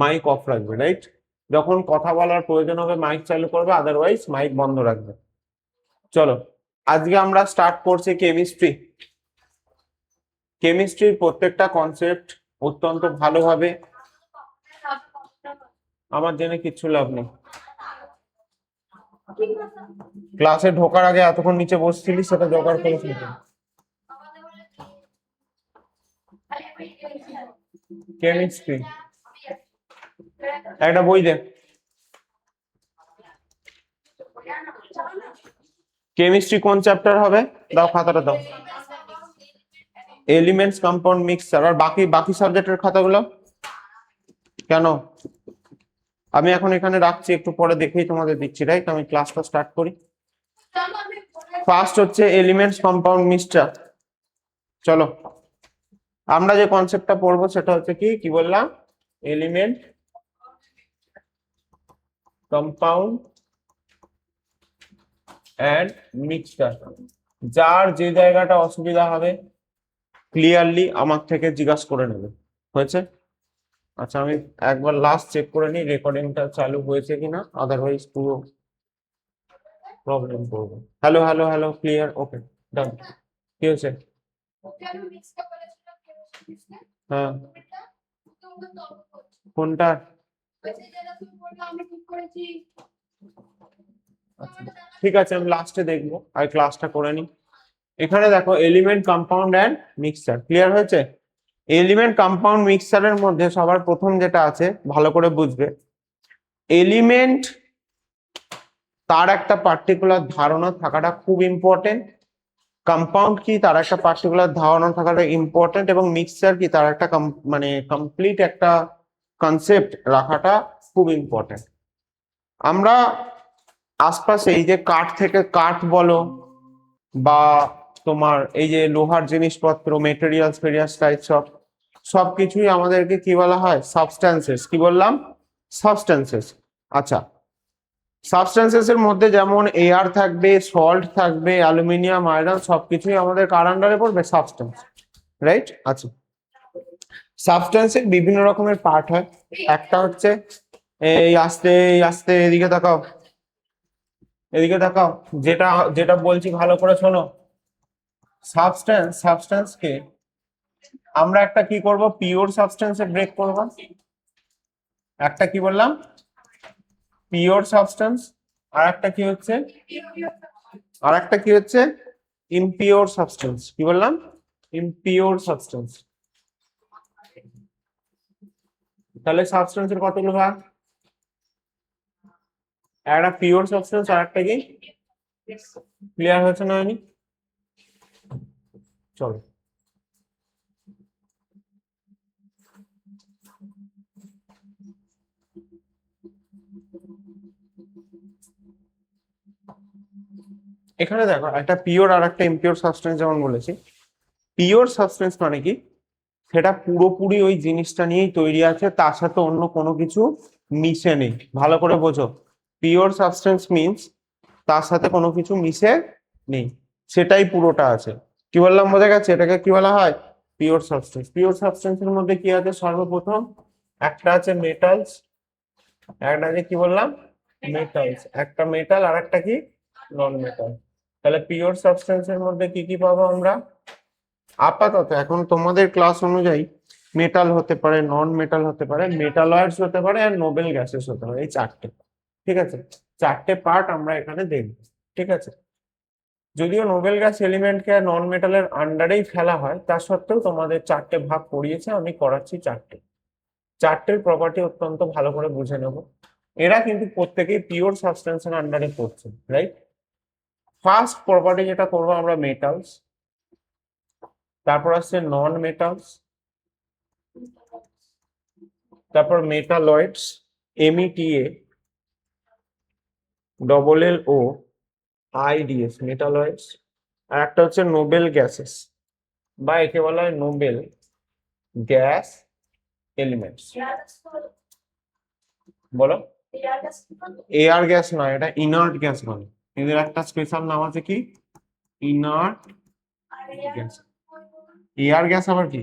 Mic of রাখবে, right? যখন কথা বলার প্রয়োজন হবে মাইক চালু করবে, আদারওয়াইজ মাইক বন্ধ রাখবে। চলো, আজকে আমরা স্টার্ট করছি কেমিস্ট্রি। কেমিস্ট্রির প্রত্যেকটা কনসেপ্ট অত্যন্ত ভালোভাবে, আমার জেনে কিচ্ছু লাভ নেই। ক্লাসে ঢোকার আগে এতক্ষণ নিচে বসছিলি, সেটা জোগাড় করেছিলি? কেমিস্ট্রি একটা বই দে। কেমিস্ট্রি কোন চ্যাপ্টার হবে? দাও খাতাটা দাও। Elements, compound, mixture. আর বাকি বাকি সাবজেক্টের খাতাগুলো কেন? আমি এখন এখানে রাখছি, একটু পরে দেখেই তোমাদের দিচ্ছি, রাইট? আমি ক্লাসটা স্টার্ট করি। ফার্স্ট হচ্ছে এলিমেন্টস, কম্পাউন্ড, মিক্সচার। চলো, আমরা যে কনসেপ্টটা পড়বো সেটা হচ্ছে কি কি বললাম? Element, compound and mixture. যার যে জায়গাটা অসুবিধা হবে ক্লিয়ারলি আমার থেকে জিজ্ঞাসা করে নেবে। হয়েছে? আচ্ছা, আমি একবার লাস্ট চেক করে নিই রেকর্ডিংটা চালু হয়েছে কিনা, আদারওয়াইজ পুরো প্রবলেম করবো। হ্যালো হ্যালো হ্যালো, ক্লিয়ার, ওকে, ডান। কি হয়েছে? হ্যাঁ, কোনটা? ঠিক আছে, আমি লাস্টে দেখবো, আর ক্লাসটা করে নিই। এখানে দেখো element, compound and mixture. Clear হয়েছে? এলিমেন্ট, কম্পাউন্ড, মিক্সচারের মধ্যে সবার প্রথম যেটা আছে ভালো করে বুঝবে, এলিমেন্ট তার একটা পার্টিকুলার ধারণা থাকাটা খুব ইম্পর্টেন্ট, কম্পাউন্ড কি তার একটা পার্টিকুলার ধারণা থাকাটা ইম্পর্টেন্ট, এবং মিক্সচার কি তার একটা মানে কমপ্লিট একটা কনসেপ্ট রাখাটা খুব ইম্পর্টেন্ট। আমরা আশপাশে এই যে কাঠ থেকে কাঠ বলো, বা তোমার এই যে লোহার জিনিসপত্র, মেটেরিয়ালস ফেরিয়ালস টাইপ সবকিছুই আমাদেরকে কি বলা হয়? সাবস্ট্যান্সেস। কি বললাম? সাবস্ট্যান্সেস। আচ্ছা, সাবস্ট্যান্সেস এর মধ্যে যেমন এয়ার থাকবে, সল্ট থাকবে, অ্যালুমিনিয়াম, আয়রন, সবকিছুই আমাদের কার আন্ডারে পড়বে? Substance, right? আচ্ছা, সাবস্ট্যান্সের বিভিন্ন রকমের পার্ট হয়। একটা হচ্ছে এই আস্তে আস্তে, এদিকে তাকাও, এদিকে তাকাও, যেটা যেটা বলছি ভালো করে শোনো। সাবস্ট্যান্সকে আমরা একটা কি করব? পিওর সাবস্ট্যান্সে ব্রেক করব। একটা কি বললাম? Pure substance. আর একটা কি হচ্ছে? আর একটা কি হচ্ছে? Impure substance. কি বললাম? Impure substance. তাহলে সাবস্ট্যান্সের কতগুলো ভাগ? একটা পিওর সাবস্ট্যান্স, আর একটা কি? ক্লিয়ার হয়েছে না? আমি চলো, এখানে দেখো একটা পিওর আর একটা ইমপিওর সাবস্টেন্স। যেমন বলেছি, পিওর সাবস্টেন্স মানে কি? সেটা পুরোপুরি ওই জিনিসটা নিয়েই তৈরি আছে, তার সাথে অন্য কোনো কিছু মিশে নেই। ভালো করে বোঝো, পিওর সাবস্টেন্স মিন্স তার সাথে কোনো কিছু মিশে নেই, সেটাই পুরোটা আছে। কি বললাম, বোঝা গেছে? এটাকে কি বলা হয়? Pure substance. পিওর সাবস্টেন্সের মধ্যে কি আছে? সর্বপ্রথম একটা আছে মেটালস, একটা আছে কি বললাম? মেটালস। একটা মেটাল আর একটা কি? নন মেটাল। তাহলে পিওর সাবস্টেন্সের মধ্যে কি কি পাবো আমরা? আপাতত এখন তোমাদের ক্লাস অনুযায়ী মেটাল হতে পারে, নন মেটাল হতে পারে, মেটালয়েডস হতে পারে, আর নোবেল গ্যাসেস হতে পারে। এই চারটে, ঠিক আছে? চারটে পার্ট আমরা এখানে দেখব, ঠিক আছে? যদিও নোবেল গ্যাস এলিমেন্টকে নন মেটালের আন্ডারেই ফেলা হয়, তা সত্ত্বেও তোমাদের চারটে ভাগ পড়িয়েছে, আমি করাচ্ছি চারটে। চারটের প্রপার্টি অত্যন্ত ভালো করে বুঝে নেব। এরা কিন্তু প্রত্যেকেই পিওর সাবস্টেন্সের আন্ডারে পড়ছে, রাইট? ফার্স্ট প্রপার্টি যেটা করবো আমরা, মেটালস। তারপর আসছে নন মেটালস, তারপর metalloids, META, double LO IDS, metalloids. আর একটা হচ্ছে নোবেল গ্যাসেস, বা একে বলা হয় নোবেল গ্যাস এলিমেন্টস। বলো। এয়ার গ্যাস নয়, এটা ইনার্ট গ্যাস বলে। এদের একটা স্পেশাল নাম আছে, কি? Inert gas. এয়ার গ্যাস আবার কি?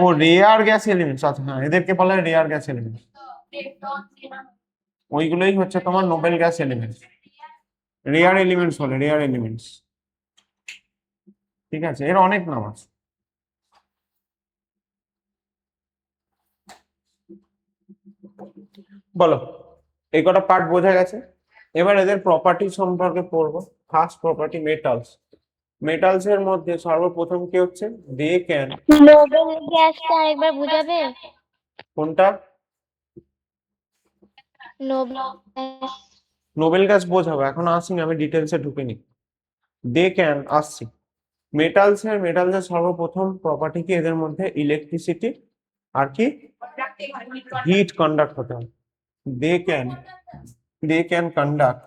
ও রেয়ার গ্যাস এলিমেন্টস, আচ্ছা হ্যাঁ এদেরকে বলা হয় রেয়ার গ্যাস এলিমেন্টস। ওইগুলোই হচ্ছে তোমার Nobel gas elements, rare elements বলে, রেয়ার এলিমেন্টস। ঠিক আছে, এর অনেক নাম আছে। বলো, এই কটা পার্ট বোঝা গেছে। এবার এদের প্রপার্টি সম্পর্কে পড়বো। First property metals. মেটালস এর মধ্যে সর্বপ্রথম কি হচ্ছে, দে ক্যান। নোবেল গ্যাসটা আরেকবার বুঝাবে? কোনটা? Nobel gas. নোবেল গ্যাস বোঝাবো, এখন আসিনি, আমি ডিটেলসে ঢুকিনি। দে ক্যান আসছি। মেটালস এর সর্বপ্রথম প্রপার্টি কি এদের মধ্যে, ইলেকট্রিসিটি আর কি হিট কন্ডাক্ট হতে হবে। They can conduct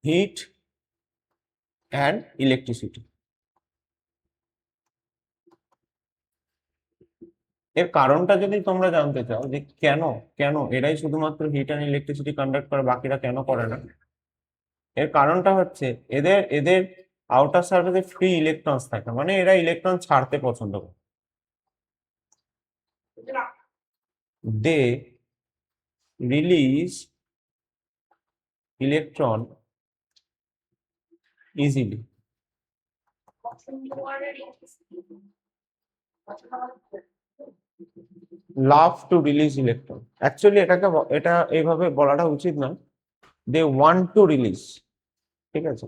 heat and electricity. এর কারণটা যদি তোমরা জানতে চাও যে কেন কেন এরাই শুধুমাত্র হিট অ্যান্ড ইলেকট্রিসিটি কন্ডাক্ট করে, বাকিরা কেন করে না, এর কারণটা হচ্ছে এদের এদের আউটার সারফেসে ফ্রি ইলেকট্রনস থাকে, মানে এরা ইলেকট্রন ছাড়তে পছন্দ করে। They release electron easily. Love to release electron, actually এটা এইভাবে বলাটা উচিত না, দে ওয়ান্ট টু রিলিজ। ঠিক আছে,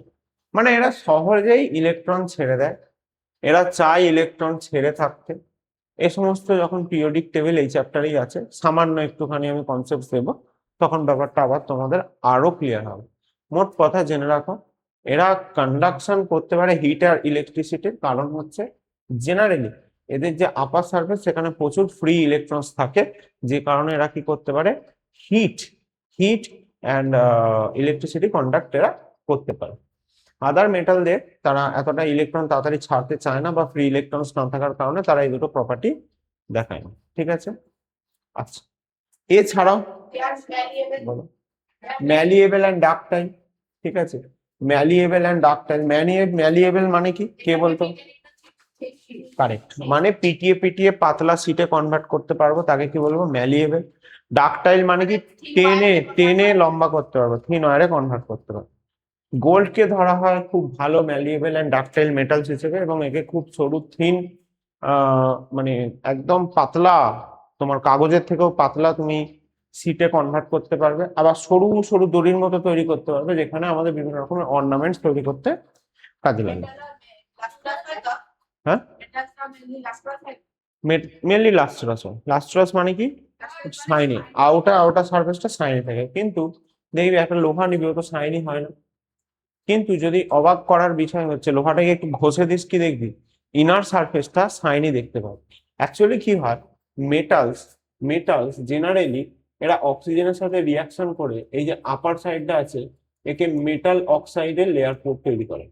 মানে এরা সহজেই ইলেকট্রন ছেড়ে দেয়, এরা চায় ইলেকট্রন ছেড়ে থাকতে। এ সমস্ত যখন পিরিয়ডিক টেবিল এই চ্যাপ্টারেই আছে, সামান্য একটুখানি আমি কনসেপ্ট দেবো, তখন ব্যাপারটা আবার তোমাদের আরো ক্লিয়ার হবে। মোট কথা জেনে রাখো, এরা কন্ডাকশন করতে পারে হিট আর ইলেকট্রিসিটির কারণ হচ্ছে জেনারেলি এদের যে আপার সারফেস সেখানে প্রচুর ফ্রি ইলেকট্রনস থাকে, যে কারণে এরা কি করতে পারে, heat heat and electricity conduct এরা করতে পারে। আদার মেটালদের তারা এতটা ইলেকট্রন তাড়াতাড়ি ছাড়তে চায় না, বা ফ্রি ইলেকট্রনস না থাকার কারণে তারা এই দুটো প্রপার্টি দেখায় না। ঠিক আছে, আচ্ছা এছাড়াও বলো, ম্যালিয়েবল অ্যান্ড ডাকটাইল। ঠিক আছে, ম্যালিয়েবল অ্যান্ড ডাকটাইল, ম্যালিয়েবল মানে কি, কে বলতো? কারেক্ট, মানে পিটিয়ে পিটিয়ে পাতলা সিটে কনভার্ট করতে পারবো, তাকে কি বলবো, ম্যালিয়েবল। ডাকটাইল মানে কি, টেনে টেনে লম্বা করতে পারবো, থিন ওয়্যারে কনভার্ট করতে পারবো। গোল্ডকে ধরা হয় খুব ভালো ম্যালিয়েবল অ্যান্ড ডাকটাইল মেটালস হিসেবে, এবং একে খুব সরু থিন, মানে একদম পাতলা, তোমার কাগজের থেকেও পাতলা তুমি সিটে কনভার্ট করতে পারবে, আবার সরু সরু দড়ির মতো তৈরি করতে পারবে, যেখানে আমাদের বিভিন্ন রকমের অর্নামেন্টস তৈরি করতে কাজে লাগে। হ্যাঁ, মেনলি লাস্ট্রাস হয়। লাস্ট্রাস মানে কি, শাইনি, আউটার সারফেসটা শাইনি থাকে, কিন্তু দেখবি একটা লোহা নিবি ও তো শাইনি হয় না। কিন্তু যদি অবাক করার বিষয় হচ্ছে, লোহাটাকে একটু ঘষে দিস কি দেখবি, ইনার সারফেসটা শাইনি দেখতে পাবি। অ্যাকচুয়ালি কি হয়, মেটালস মেটালস জেনারেলি এরা অক্সিজেনের সাথে রিয়াকশন করে এই যে আপার সাইডটা আছে, একে মেটাল অক্সাইডের লেয়ার তৈরি করে।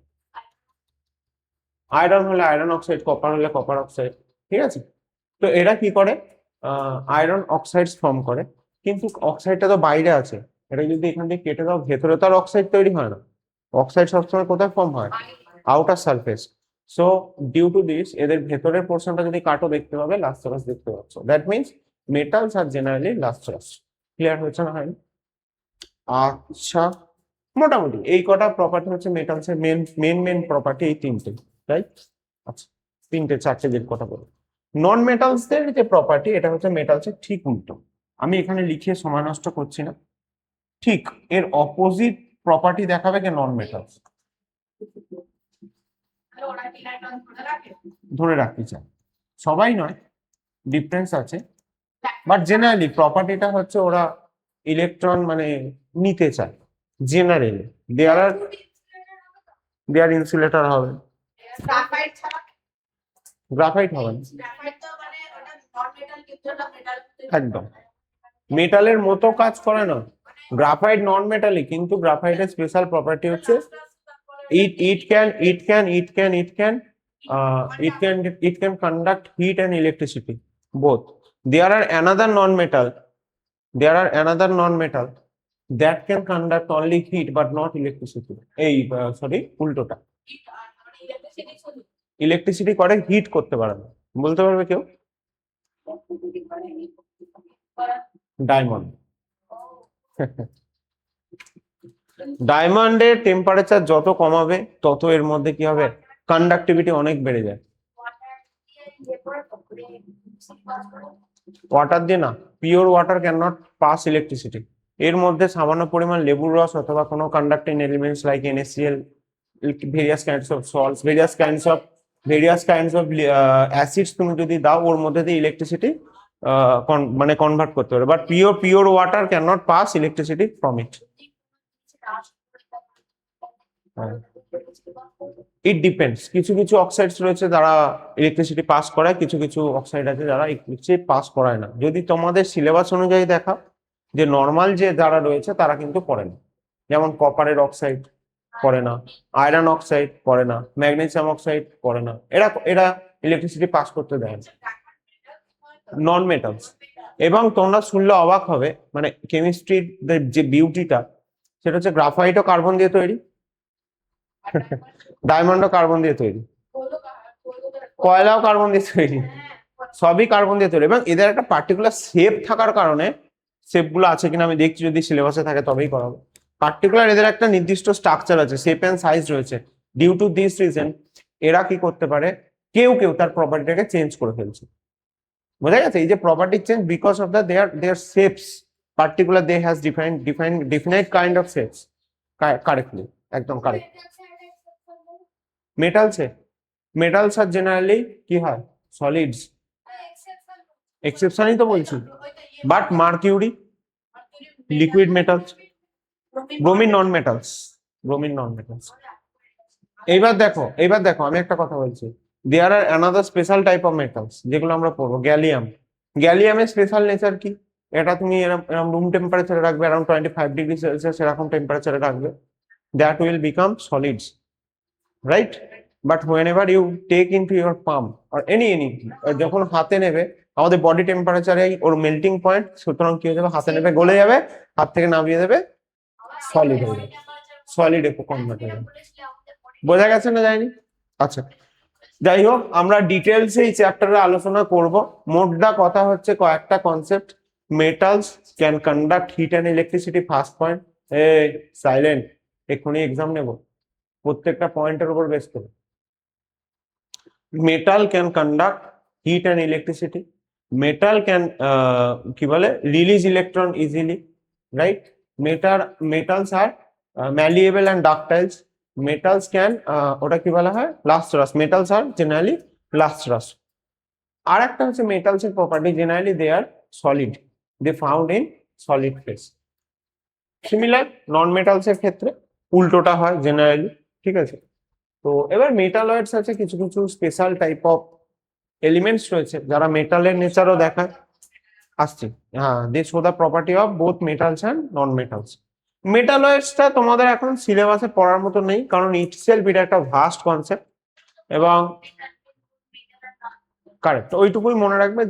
আয়রন হলে আয়রন অক্সাইড, কপার হলে কপার অক্সাইড। ঠিক আছে, তো এরা কি করে, আয়রন অক্সাইডস ফর্ম করে, কিন্তু অক্সাইডটা তো বাইরে আছে, এটা যদি এখান থেকে কেটে দাও, ভেতরে তো আর অক্সাইড তৈরি হয় না। অক্সাইড সবসময় কোথায় ফর্ম হয়, outer surface. So due to this এদের ভেতরের পোর্শনটা যদি কাটো দেখতে পাবে লাস্ট্রাস দেখতে পাচ্ছ, that means metals are generally lustrous. Clear হয়েছে না, হয়? আচ্ছা, মোটামুটি এই কটা প্রপার্টি হচ্ছে মেটালস এর মেন প্রপার্টি, এই তিনটে, রাইট? আচ্ছা, তিনটে চারটে যে কথা বলবো। নন মেটালসদের যে প্রপার্টি, এটা হচ্ছে মেটালসের ঠিক উল্টো। আমি এখানে লিখে সময় নষ্ট করছি না, ঠিক এর অপোজিট প্রপার্টি দেখাবে যে নন মেটালস ধরে রাখতে চায়, সবাই নয়, ডিফারেন্স আছে, বাট জেনারেলি প্রপার্টিটা হচ্ছে ওরা ইলেকট্রন মানে নিতে চায় জেনারেলি। দেয়ার ইনসুলেটর হবে, গ্রাফাইট হবে না, একদম মেটালের মতো কাজ করে না। গ্রাফাইট নন মেটালিক, কিন্তু গ্রাফাইটের স্পেশাল প্রপার্টি হচ্ছে it can conduct heat and electricity both. There are another non-metal that can conduct only heat but not electricity. এই সরি, উল্টোটা, ইলেকট্রিসিটি করে, হিট করতে পারে না। বলতে পারবে কেউ? ডায়মন্ড। ডায়মন্ডের টেম্পারেচার যত কমাবে তত এর মধ্যে কি হবে, কন্ডাক্টিভিটি অনেক বেড়ে যায়। ওয়াটার দিয়ে না, pure water can not pass electricity. এর মধ্যে সামান্য পরিমাণ লেবুর রস অথবা কোনো conducting elements like NaCl, various kinds of salts, various kinds of acids তুমি যদি দাও, ওর মধ্যে দিয়ে ইলেকট্রিসিটি মানে কনভার্ট করতে পারে, but pure water can not pass electricity from it. It depends, কিছু কিছু অক্সাইডস রয়েছে যারা ইলেকট্রিসিটি পাস করায়, কিছু কিছু অক্সাইড আছে যারা ইলেকট্রিসিটি পাস করায় না। যদি তোমাদের সিলেবাস অনুযায়ী দেখা, যে নর্মাল যে যারা রয়েছে তারা কিন্তু করে না, যেমন কপারের অক্সাইড করে না, আয়রন অক্সাইড করে না, ম্যাগনেসিয়াম অক্সাইড করে না, এরা এরা ইলেকট্রিসিটি পাস করতে দেয় না, নন মেটালস। এবং তোমরা শুনলে অবাক হবে, মানে কেমিস্ট্রির যে বিউটিটা, সেটা হচ্ছে গ্রাফাইটও কার্বন দিয়ে তৈরি, ডায়মন্ডও কার্বন দিয়ে তৈরি, কয়লাও কার্বন দিয়ে তৈরি, সবই কার্বন দিয়ে তৈরি। এবং এদের একটা পার্টিকুলার শেপ থাকার কারণে, শেপ গুলো আছে কিনা আমি দেখছি, যদি সিলেবাসে থাকে তবেই করাবো। পার্টিকুলার এদের একটা নির্দিষ্ট স্ট্রাকচার আছে, শেপ এন্ড সাইজ রয়েছে। ডিউ টু দিস রিজন এরা কি করতে পারে, কেউ কেউ তার প্রপার্টিটাকে চেঞ্জ করে ফেলছে। বোঝা গেছে? এই যে property change, because of the their shapes, particular they has defined kind of shapes. Correctly, একদম কারেক্ট। মেটালস আর জেনারেলি কি হয়, সলিডস। এক্সেপশনই তো বলছি। But mercury liquid metals, bromine non metals, bromine non metals. এইবার দেখো আমি একটা কথা বলছি, there are another special type of metals যেগুলো আমরা পড়বো। গ্যালিয়ামের স্পেশাল নেচার কি, এটা তুমি এরকম রুম টেম্পারেচারে রাখবে, অ্যারাউন্ড 25°C এরকম টেম্পারেচারে রাখবে, that will become solids, right? But whenever you take into your palm or any যখন হাতে নেবে, আমাদের বডি টেম্পারেচারে ওর মেল্টিং পয়েন্ট, সুতরাং কি হয়ে যাবে, হাতে নেবে গলে যাবে, হাত থেকে নামিয়ে দেবে সলিড হয়ে যাবে, সলিড কনভার্ট হয়ে যাবে। বোঝা গেছে না যায়নি? আচ্ছা, যাই হোক, আমরা ডিটেলস এই চ্যাপ্টারে আলোচনা করব। মোটটা কথা হচ্ছে কয়েকটা concept. Metals can conduct heat and electricity, first point. এই সাইলেন্ট, এক্ষুনি এক্সাম নেব, প্রত্যেকটা পয়েন্টের উপর বেস করে। Metal can conduct heat and electricity, metal can কি বলে, release electron easily, right? Metals are malleable and ductiles. Metals can ওটা কি বলা হয়, lustrous. Metals are generally lustrous. আর একটা হচ্ছে মেটালস এর property, generally they are solid, they found in solid phase. Similar non metals এর ক্ষেত্রে উল্টোটা হয় জেনারেলি, ঠিক আছে? তো এবার মেটালয়েডস আছে, কিছু কিছু স্পেশাল টাইপ অফ এলিমেন্টস রয়েছে যারা মেটালের নেচারও দেখায়। আসছি, হ্যাঁ, they show the property of both metals and non metals. মেটালয়েডসটা তোমাদের এখন সিলেবাসে পড়ার মতো নেই, কারণ ইটসেলফ এটা একটা ভাস্ট কনসেপ্ট, এবং কারেক্ট ওইটুকুই মনে রাখবে,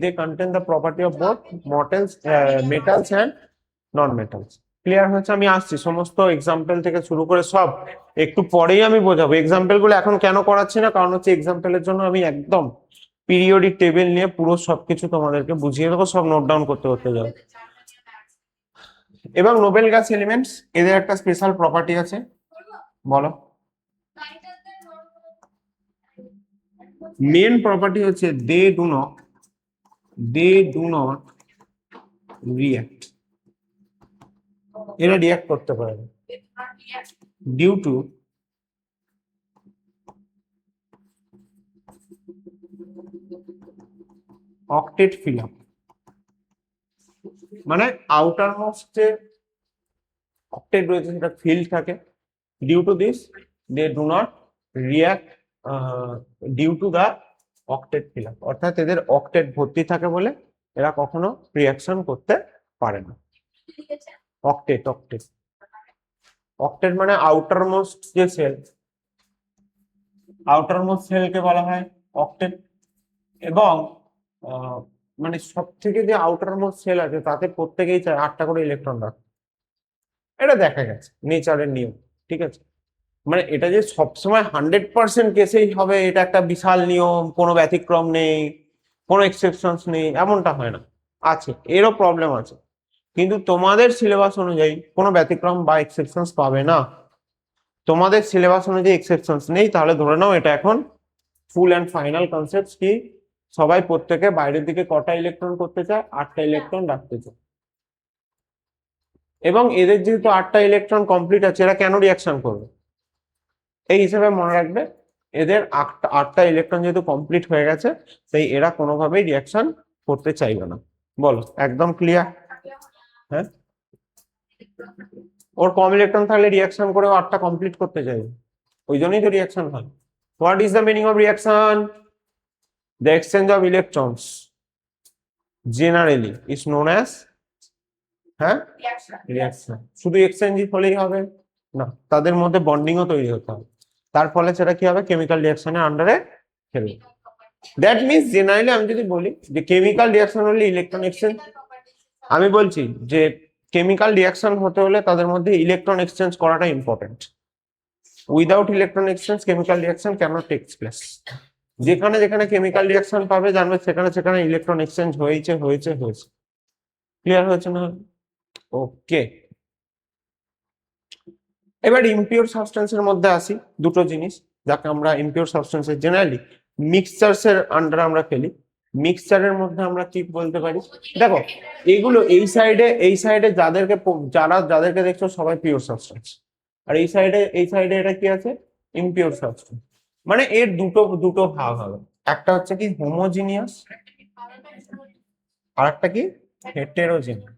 they contain the property of both metals and non metals. Clear হয়েছে? আমি আসছি, সমস্ত এক্সাম্পল থেকে শুরু করে সব একটু পরেই আমি বোঝাবো। এক্সাম্পল গুলো এখন কেন করাচ্ছি না, কারণ হচ্ছে এক্সাম্পলের জন্য আমি একদম পিরিয়ডিক টেবিল নিয়ে পুরো সবকিছু তোমাদেরকে বুঝিয়ে দেবো, সব নোট ডাউন করতে করতে যাবো। এবং নোবেল গ্যাস এলিমেন্টস, এদের একটা স্পেশাল প্রপার্টি আছে, বলো। মেন প্রপার্টি হচ্ছে দে ডু নট রিঅ্যাক্ট। এরা রিঅ্যাক্ট করতে পারে না due to octet fill up. মানে আউটার মোস্ট যে অক্টেট রয়েছে সেটা ফিল্ড থাকে। Due to this they do not react due to the octet fill up, অর্থাৎ এদের অক্টেট ভর্তি থাকে বলে এরা কখনো রিঅ্যাকশন করতে পারে না। অক্টেট মানে আউটার মোস্ট যে সেল, আউটার মোস্ট সেলকে বলা হয় অক্টেট। এবং মানে সব থেকে যে আউটার মোস্ট সেল আছে তাতে প্রত্যেকেই চায় 8টা করে ইলেকট্রন রাখে, এটা দেখা গেছে নেচারের নিয়ম, ঠিক আছে? মানে এটা যে সবসময় 100% কেসেই হবে এটা একটা বিশাল নিয়ম, কোনো ব্যতিক্রম নেই, কোনো এক্সেপশনস নেই, এমনটা হয় না। আছে, এরও প্রবলেম আছে, কিন্তু তোমাদের সিলেবাস অনুযায়ী কোনো ব্যতিক্রম বা এক্সেপশনস পাবে না। তোমাদের সিলেবাস অনুযায়ী এক্সেপশনস নেই, তাহলে ধরে নাও এটা এখন ফুল অ্যান্ড ফাইনাল কনসেপ্ট কি সবাই প্রত্যেকে বাইরের দিকে কটা ইলেকট্রন করতে চায়, 8টা ইলেকট্রন রাখতে চায়। এবং এদের যেহেতু 8টা ইলেকট্রন কমপ্লিট আছে, এরা কেন রিয়াকশন করবে এই হিসেবে মনে রাখবে, এদের 8টা ইলেকট্রন যেহেতু কমপ্লিট হয়ে গেছে, তাই এরা কোনোভাবেই রিয়াকশন করতে চাইবে না। বলো, একদম ক্লিয়ার? হ্যাঁ, ওর কম ইলেকট্রন থাকলে রিয়াকশন করে 8টা কমপ্লিট করতে চাইবে, ওই জন্যই তো রিয়াকশন হয়। What is the meaning of reaction? The exchange of electrons generally is known as, হ্যাঁ, রিয়াকশন। শুধু এক্সচেঞ্জ হলেই হবে না, তাদের মধ্যে বন্ডিংও তৈরি হতে হবে, তার ফলে সেটা কি হবে, কেমিক্যাল রিয়াকশনের আন্ডারে খেলবে। দ্যাট মিনস জেনারেলি আমি যদি বলি যে কেমিক্যাল রিয়াকশন হলে ইলেকট্রন এক্সচেঞ্জ, আমি বলছি যে কেমিক্যাল রিয়াকশন হতে হলে তাদের মধ্যে ইলেকট্রন এক্সচেঞ্জ করাটা important. Without electron exchange chemical reaction cannot takes place. যেখানে যেখানে কেমিক্যাল রিয়াকশন পাবে জানবে সেখানে সেখানে ইলেকট্রন এক্সচেঞ্জ হয়েছে হয়েছে হয়েছে। ক্লিয়ার হয়েছে না? ওকে, এবার ইমপিওর সাবস্টেন্সের মধ্যে আসি। দুটো জিনিস যাকে আমরা ইমপিওর সাবস্টেন্সের জেনারেলি মিক্সচার্স এর আন্ডারে আমরা ফেলি। মিক্সচারের মধ্যে আমরা কি বলতে পারি, দেখো এইগুলো এই সাইডে যাদেরকে দেখছো সবাই পিওর সাবস্টেন্স, আর এই সাইডে এটা কি আছে, ইমপিওর সাবস্টেন্স। মানে এর দুটো দুটো ভাগ হবে, একটা হচ্ছে কি হোমোজিনিয়াস, আর একটা কি হেটেরোজিনিয়াস।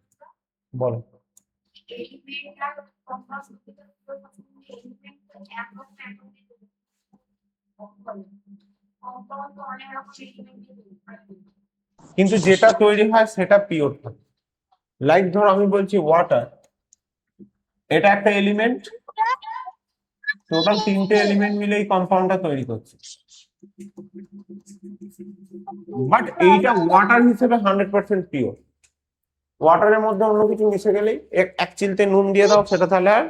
বলো, কিন্তু যেটা তৈরি হয় সেটা পিওর থাকে। লাইক ধরো আমি বলছি ওয়াটার, এটা একটা এলিমেন্ট, টোটাল 3টে এলিমেন্ট মিলে এই কম্পাউন্ডটা তৈরি করছে, বাট এইটা ওয়াটার হিসেবে 100% পিওর। ওয়াটারের মধ্যে অন্য কিছু মিশে গেলেই এক চিলতে নুন দিয়ে দাও, সেটা তাহলে আর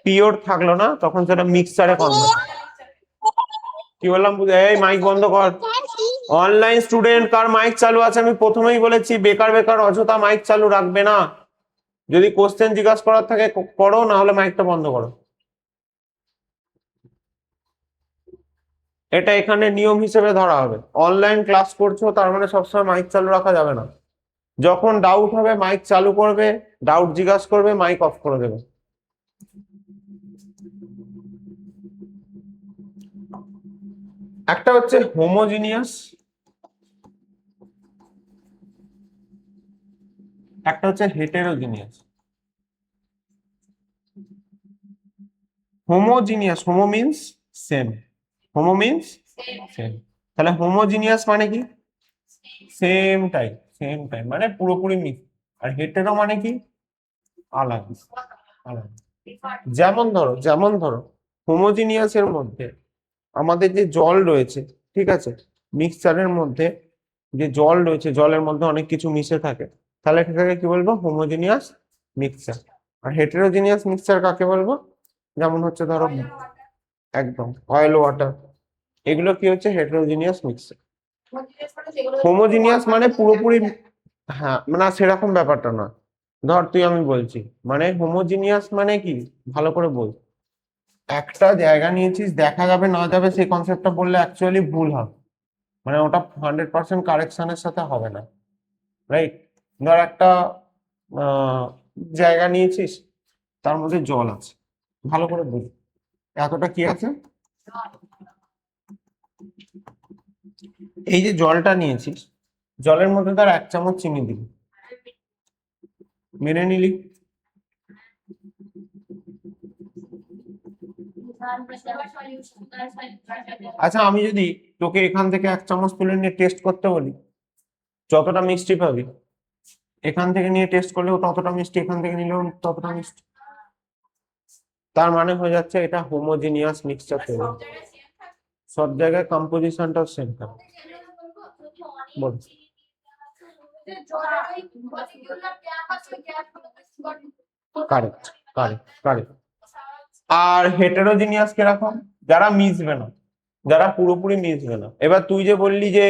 পিওর থাকলো না, তখন সেটা মিক্সচারে কনভার্ট। কি বললাম বুঝে? এই মাইক বন্ধ কর। অনলাইন স্টুডেন্ট কার মাইক চালু আছে আমি প্রথমেই বলেছি, বেকার বেকার অযথা মাইক চালু রাখবে না। যদি কোশ্চেন জিজ্ঞাসা করার থাকে করো, না হলে মাইকটা বন্ধ করো। এটা এখানে নিয়ম হিসেবে ধরা হবে। অনলাইন ক্লাস করছো তার মানে সবসময় মাইক চালু রাখা যাবে না। যখন ডাউট হবে মাইক চালু করবে, ডাউট জিজ্ঞাসা করবে, মাইক অফ করে দেবে। একটা হচ্ছে হোমোজিনিয়াস, একটা হচ্ছে heterogeneous. Homogeneous, homo means same, homo means same. তাহলে হোমোজিনিয়াস মানে কি, সেম টাইম মানে পুরোপুরি মিক্স। আর হেটেরো মানে কি, আলাদা আলাদা। যেমন ধরো হোমোজিনিয়াস এর মধ্যে আমাদের যে জল রয়েছে, ঠিক আছে, মিক্সচারের মধ্যে যে জল রয়েছে, জলের মধ্যে অনেক কিছু মিশে থাকে, তাহলে এটাকে কি বলবো, হোমোজিনিয়াস মিক্সচার। আর হেটেরোজিনিয়াস মিক্সচার কাকে বলবো, যেমন হচ্ছে ধরো একদম অয়েল ওয়াটার, এগুলো কি হচ্ছে হেটেরোজিনিয়াস মিক্সচার। হোমোজিনিয়াস মানে পুরোপুরি, হ্যাঁ না সেরকম ব্যাপারটা না। ধর তুই, আমি বলছি মানে হোমোজিনিয়াস মানে কি, ভালো করে বল। একটা জায়গা নিয়েছিস, দেখা যাবে না যাবে সেই কনসেপ্টটা বললে অ্যাকচুয়ালি ভুল হবে, মানে ওটা 100% কারেকশনের সাথে হবে না, রাইট? ধর একটা আহ, জায়গা নিয়েছিস, তার মধ্যে জল আছে, ভালো করে বুঝ, এতটা কি আছে, এই যে জলটা নিয়েছিস, জলের মধ্যে তার 1 চামচ চিনি দিবি, মেনে নিলি। আচ্ছা আমি যদি তোকে এখান থেকে 1 চামচ তুলে নিয়ে টেস্ট করতে বলি, যতটা মিষ্টি পাবি এখান থেকে নিয়ে টেস্ট করলেও ততটা মিষ্টি, এখান থেকে নিলেও ততটা মিষ্টি। তার মানে হয়ে যাচ্ছে এটা হোমোজিনিয়াস মিক্সচার তৈরি, সব জায়গায় কম্পোজিশনটাও সেম থাকে। বল, কারেক্ট কারেক্ট কারেক্ট। আর হেটেরোজিনিয়াস কিরকম? যারা মিশবে না, যারা পুরোপুরি মিশবে না। এবার তুই যে বললি যে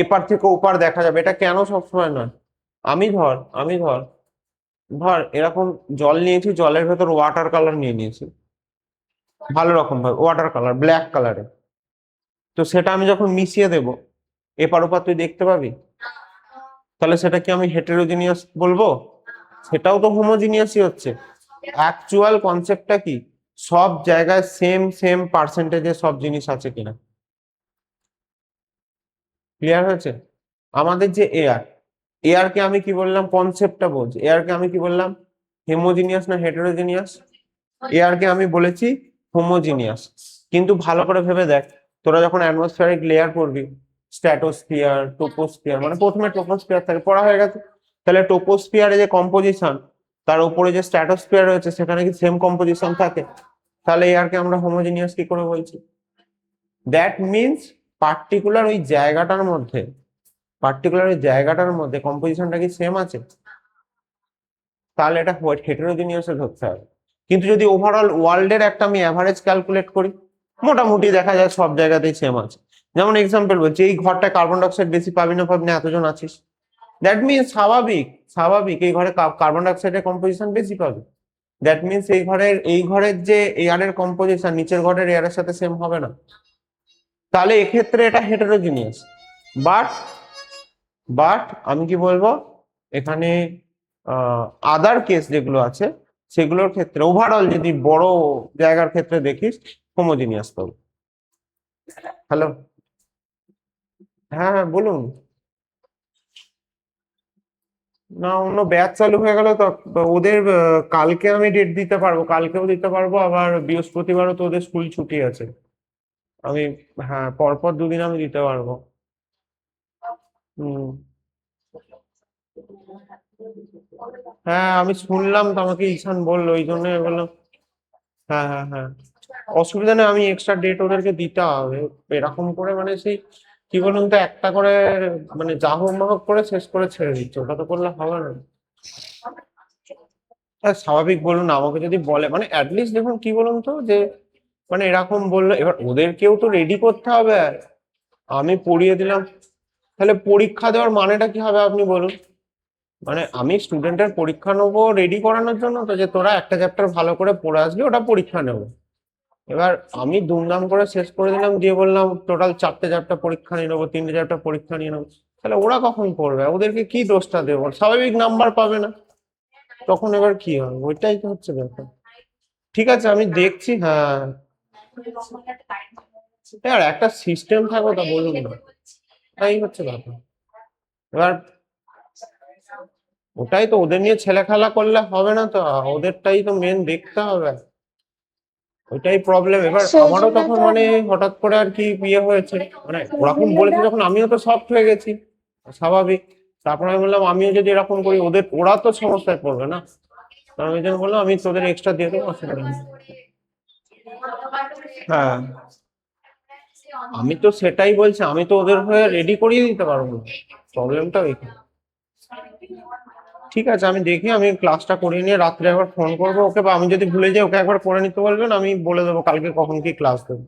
এপার থেকে ওপার দেখা যাবে, এটা কেন সবসময় নয়? আমি ধর ধর এরকম জল নিয়েছি, জলের ভেতর ওয়াটার কালার নিয়ে নিয়েছি, ভালো রকম ভাবে ওয়াটার কালার ব্ল্যাক কালারে, তো সেটা আমি যখন মিশিয়ে দেব, এপার ওপার তুই দেখতে পাবি, তাহলে সেটা কি আমি হেটেরোজিনিয়াস বলবো? সেটাও তো হোমোজিনিয়াসই হচ্ছে। অ্যাকচুয়াল কনসেপ্টটা কি, সব জায়গায় সেম সেম পার্সেন্টেজে সব জিনিস আছে কিনা। ক্লিয়ার হয়েছে? আমাদের যে এয়ার, এয়ারকে আমি কি বললাম, কনসেপ্টটা বলছি, এয়ারকে আমি কি বললাম, হেমোজিনিয়াস না হেটেরোজিনিয়াস? এয়ারকে আমি বলেছি হোমোজিনিয়াস। কিন্তু ভালো করে ভেবে দেখ, তোরা যখন অ্যাটমসফিয়ারিক লেয়ার পড়বি, স্ট্র্যাটোস্ফিয়ার, টোপোস্ফিয়ার, মানে প্রথমে টোপোস্ফিয়ার থাকে, পড়া হয়ে গেছে, তাহলে টোপোস্ফিয়ারে যে কম্পোজিশন, তার উপরে যে স্ট্র্যাটোস্ফিয়ার রয়েছে সেখানে কি সেম কম্পোজিশন থাকে? তাহলে এয়ারকে আমরা হোমোজিনিয়াস কি করে বলছি? দ্যাট মিনস পার্টিকুলার ওই জায়গাটার মধ্যে, পার্টিকুলার ওই জায়গাটার মধ্যে কম্পোজিশনটা কি সেম আছে, তাহলে এটা হেটেরোজিনিয়াস ধরতে হবে। কিন্তু যদি ওভারঅল ওয়ার্ল্ডের একটা আমি অ্যাভারেজ ক্যালকুলেট করি, মোটামুটি দেখা যায় সব জায়গাতেই সেম আছে। যেমন এক্সাম্পল বলছি, এই ঘরটায় কার্বন ডাইঅক্সাইড বেশি পাবি না পাবি না, এতজন আছিস, দ্যাট মিনস স্বাভাবিক, স্বাভাবিক এই ঘরে কার্বন ডাইঅক্সাইডের কম্পোজিশন বেশি পাবে। দ্যাট মিনস এই ঘরের যে এয়ারের কম্পোজিশন নিচের ঘরের এয়ারের সাথে সেম হবে না, তাহলে এক্ষেত্রে এটা হেটেরোজিনিয়াস। বাট বাট আমি কি বলবো, এখানে আদার কেস যেগুলো আছে সেগুলোর ক্ষেত্রে ওভারঅল যদি বড় জায়গার ক্ষেত্রে দেখিস, হোমোজিনিয়াস পাবো। হ্যালো, হ্যাঁ হ্যাঁ বলুন। না, অন্য ব্যাচ চালু হয়ে গেল তো, ওদের কালকে আমি ডেট দিতে পারবো, কালকেও দিতে পারবো, আবার বৃহস্পতিবারও তো ওদের স্কুল ছুটি আছে। আমি, হ্যাঁ পরপর দুদিন আমি দিতে পারবো। হুম। হ্যাঁ আমি শুনলাম তো, আমাকে ঈশান বললো, এই জন্য বললাম। হ্যাঁ হ্যাঁ হ্যাঁ, অসুবিধা নেই, আমি এক্সট্রা ডেট ওদেরকে দিতে হবে। এরকম করে মানে সেই কি বলুন তো, একটা করে মানে যা হোক না হোক করে শেষ করে ছেড়ে দিচ্ছে, ওটা তো করলে হবে না। হ্যাঁ স্বাভাবিক, বলুন আমাকে যদি বলে, মানে অ্যাটলিস্ট দেখুন কি বলুন তো, যে মানে এরকম বললো, এবার ওদেরকেও তো রেডি করতে হবে। আমি পড়িয়ে দিলাম, তাহলে পরীক্ষা দেওয়ার মানেটা কি হবে আপনি বলুন? মানে আমি স্টুডেন্টের পরীক্ষা নেবো রেডি করানোর জন্য, তো যে তোরা একটা চ্যাপ্টার ভালো করে পড়ে আসবি ওটা পরীক্ষা নেবো। এবার আমি দুমদাম করে শেষ করে দিলাম, দিয়ে বললাম টোটাল 4টে চ্যাপ্টার পরীক্ষা নিয়ে নেবো, 3টে চ্যাপ্টার পরীক্ষা নিয়ে নেবো, তাহলে ওরা কখন পড়বে? ওদেরকে কি দোষটা দেবো? স্বাভাবিক নাম্বার পাবে না, তখন এবার কি হবে? ওইটাই তো হচ্ছে ব্যাপার। ঠিক আছে আমি দেখছি, হ্যাঁ। আর একটা সিস্টেম থাকো, তা বলুন না, তাই হচ্ছে ব্যাপার। এবার ওটাই তো, ওদের নিয়ে ছেলে খেলা করলে হবে না তো, ওদেরটাই তো মেন দেখতে হবে, ওইটাই প্রবলেম। এবার সেই আমারও জন্য তখন তো মানে হঠাৎ করে আর কি বিয়ে হয়েছে, মানে ওরকম বলেছে যখন আমিও তো সফট হয়ে গেছি, স্বাভাবিক। তারপরে আমি বললাম আমিও যদি এরকম করি, ওরা তো সমস্যায় পড়বে না, তো আমি যেন বললাম আমি তোদের এক্সট্রা দিয়ে দেবো, অসুবিধা নেই। হ্যাঁ আমি তো সেটাই বলছি, আমি তো ওদের হয়ে রেডি করিয়ে দিতে পারবো না, প্রবলেমটা ওইখানে। ঠিক আছে আমি দেখি, আমি ক্লাসটা করিয়ে নিয়ে রাত্রে একবার ফোন করবো ওকে, বা আমি যদি ভুলে যাই ওকে একবার করে নিতে বলবেন, আমি বলে দেবো কালকে কখন কি ক্লাস দেবো।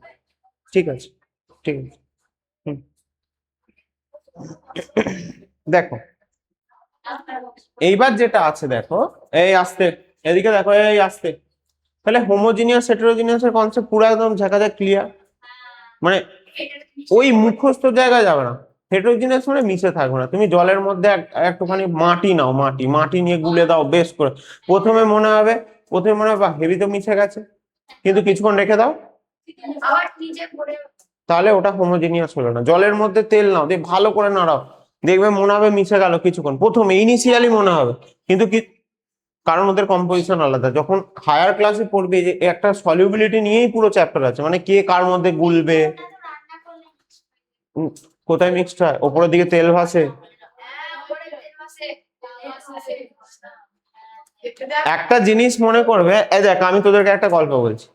ঠিক আছে, ঠিক আছে। হুম। দেখো এইবার যেটা আছে, দেখো এই আসতে, এদিকে দেখো এই আসতে, তাহলে হোমোজিনিয়াস হেটেরোজিনিয়াস এর কনসেপ্ট পুরো একদম ঝাঁকা ক্লিয়ার, মানে ওই মুখস্থ জায়গায় যাবে না। হেটেরোজিনিয়াস মানে মিশে থাকবে না, তুমি জলের মধ্যে একটুখানি মাটি নাও, মাটি মাটি নিয়ে গুলে দাও বেশ করে, প্রথমে মনে হবে, বাহ হেভি তো মিশে গেছে, কিন্তু কিছুক্ষণ রেখে দাও, তাহলে ওটা হোমোজিনিয়াস হলো না। জলের মধ্যে তেল নাও, দিয়ে ভালো করে নাড়াও, দেখবে মনে হবে মিশে গেল কিছুক্ষণ, প্রথমে ইনিশিয়ালি মনে হবে, কিন্তু কি, কারণ ওদের কম্পোজিশন আলাদা। যখন হায়ার ক্লাসে পড়বে, যে একটা সলিউবিলিটি নিয়েই পুরো চ্যাপ্টার আছে, মানে কে কার মধ্যে গুলবে, উম, কোথায় মিক্সড হয়, ওপরের দিকে তেল ভাসে। একটা জিনিস মনে করবে, এই দেখ আমি তোদেরকে একটা গল্প বলছি,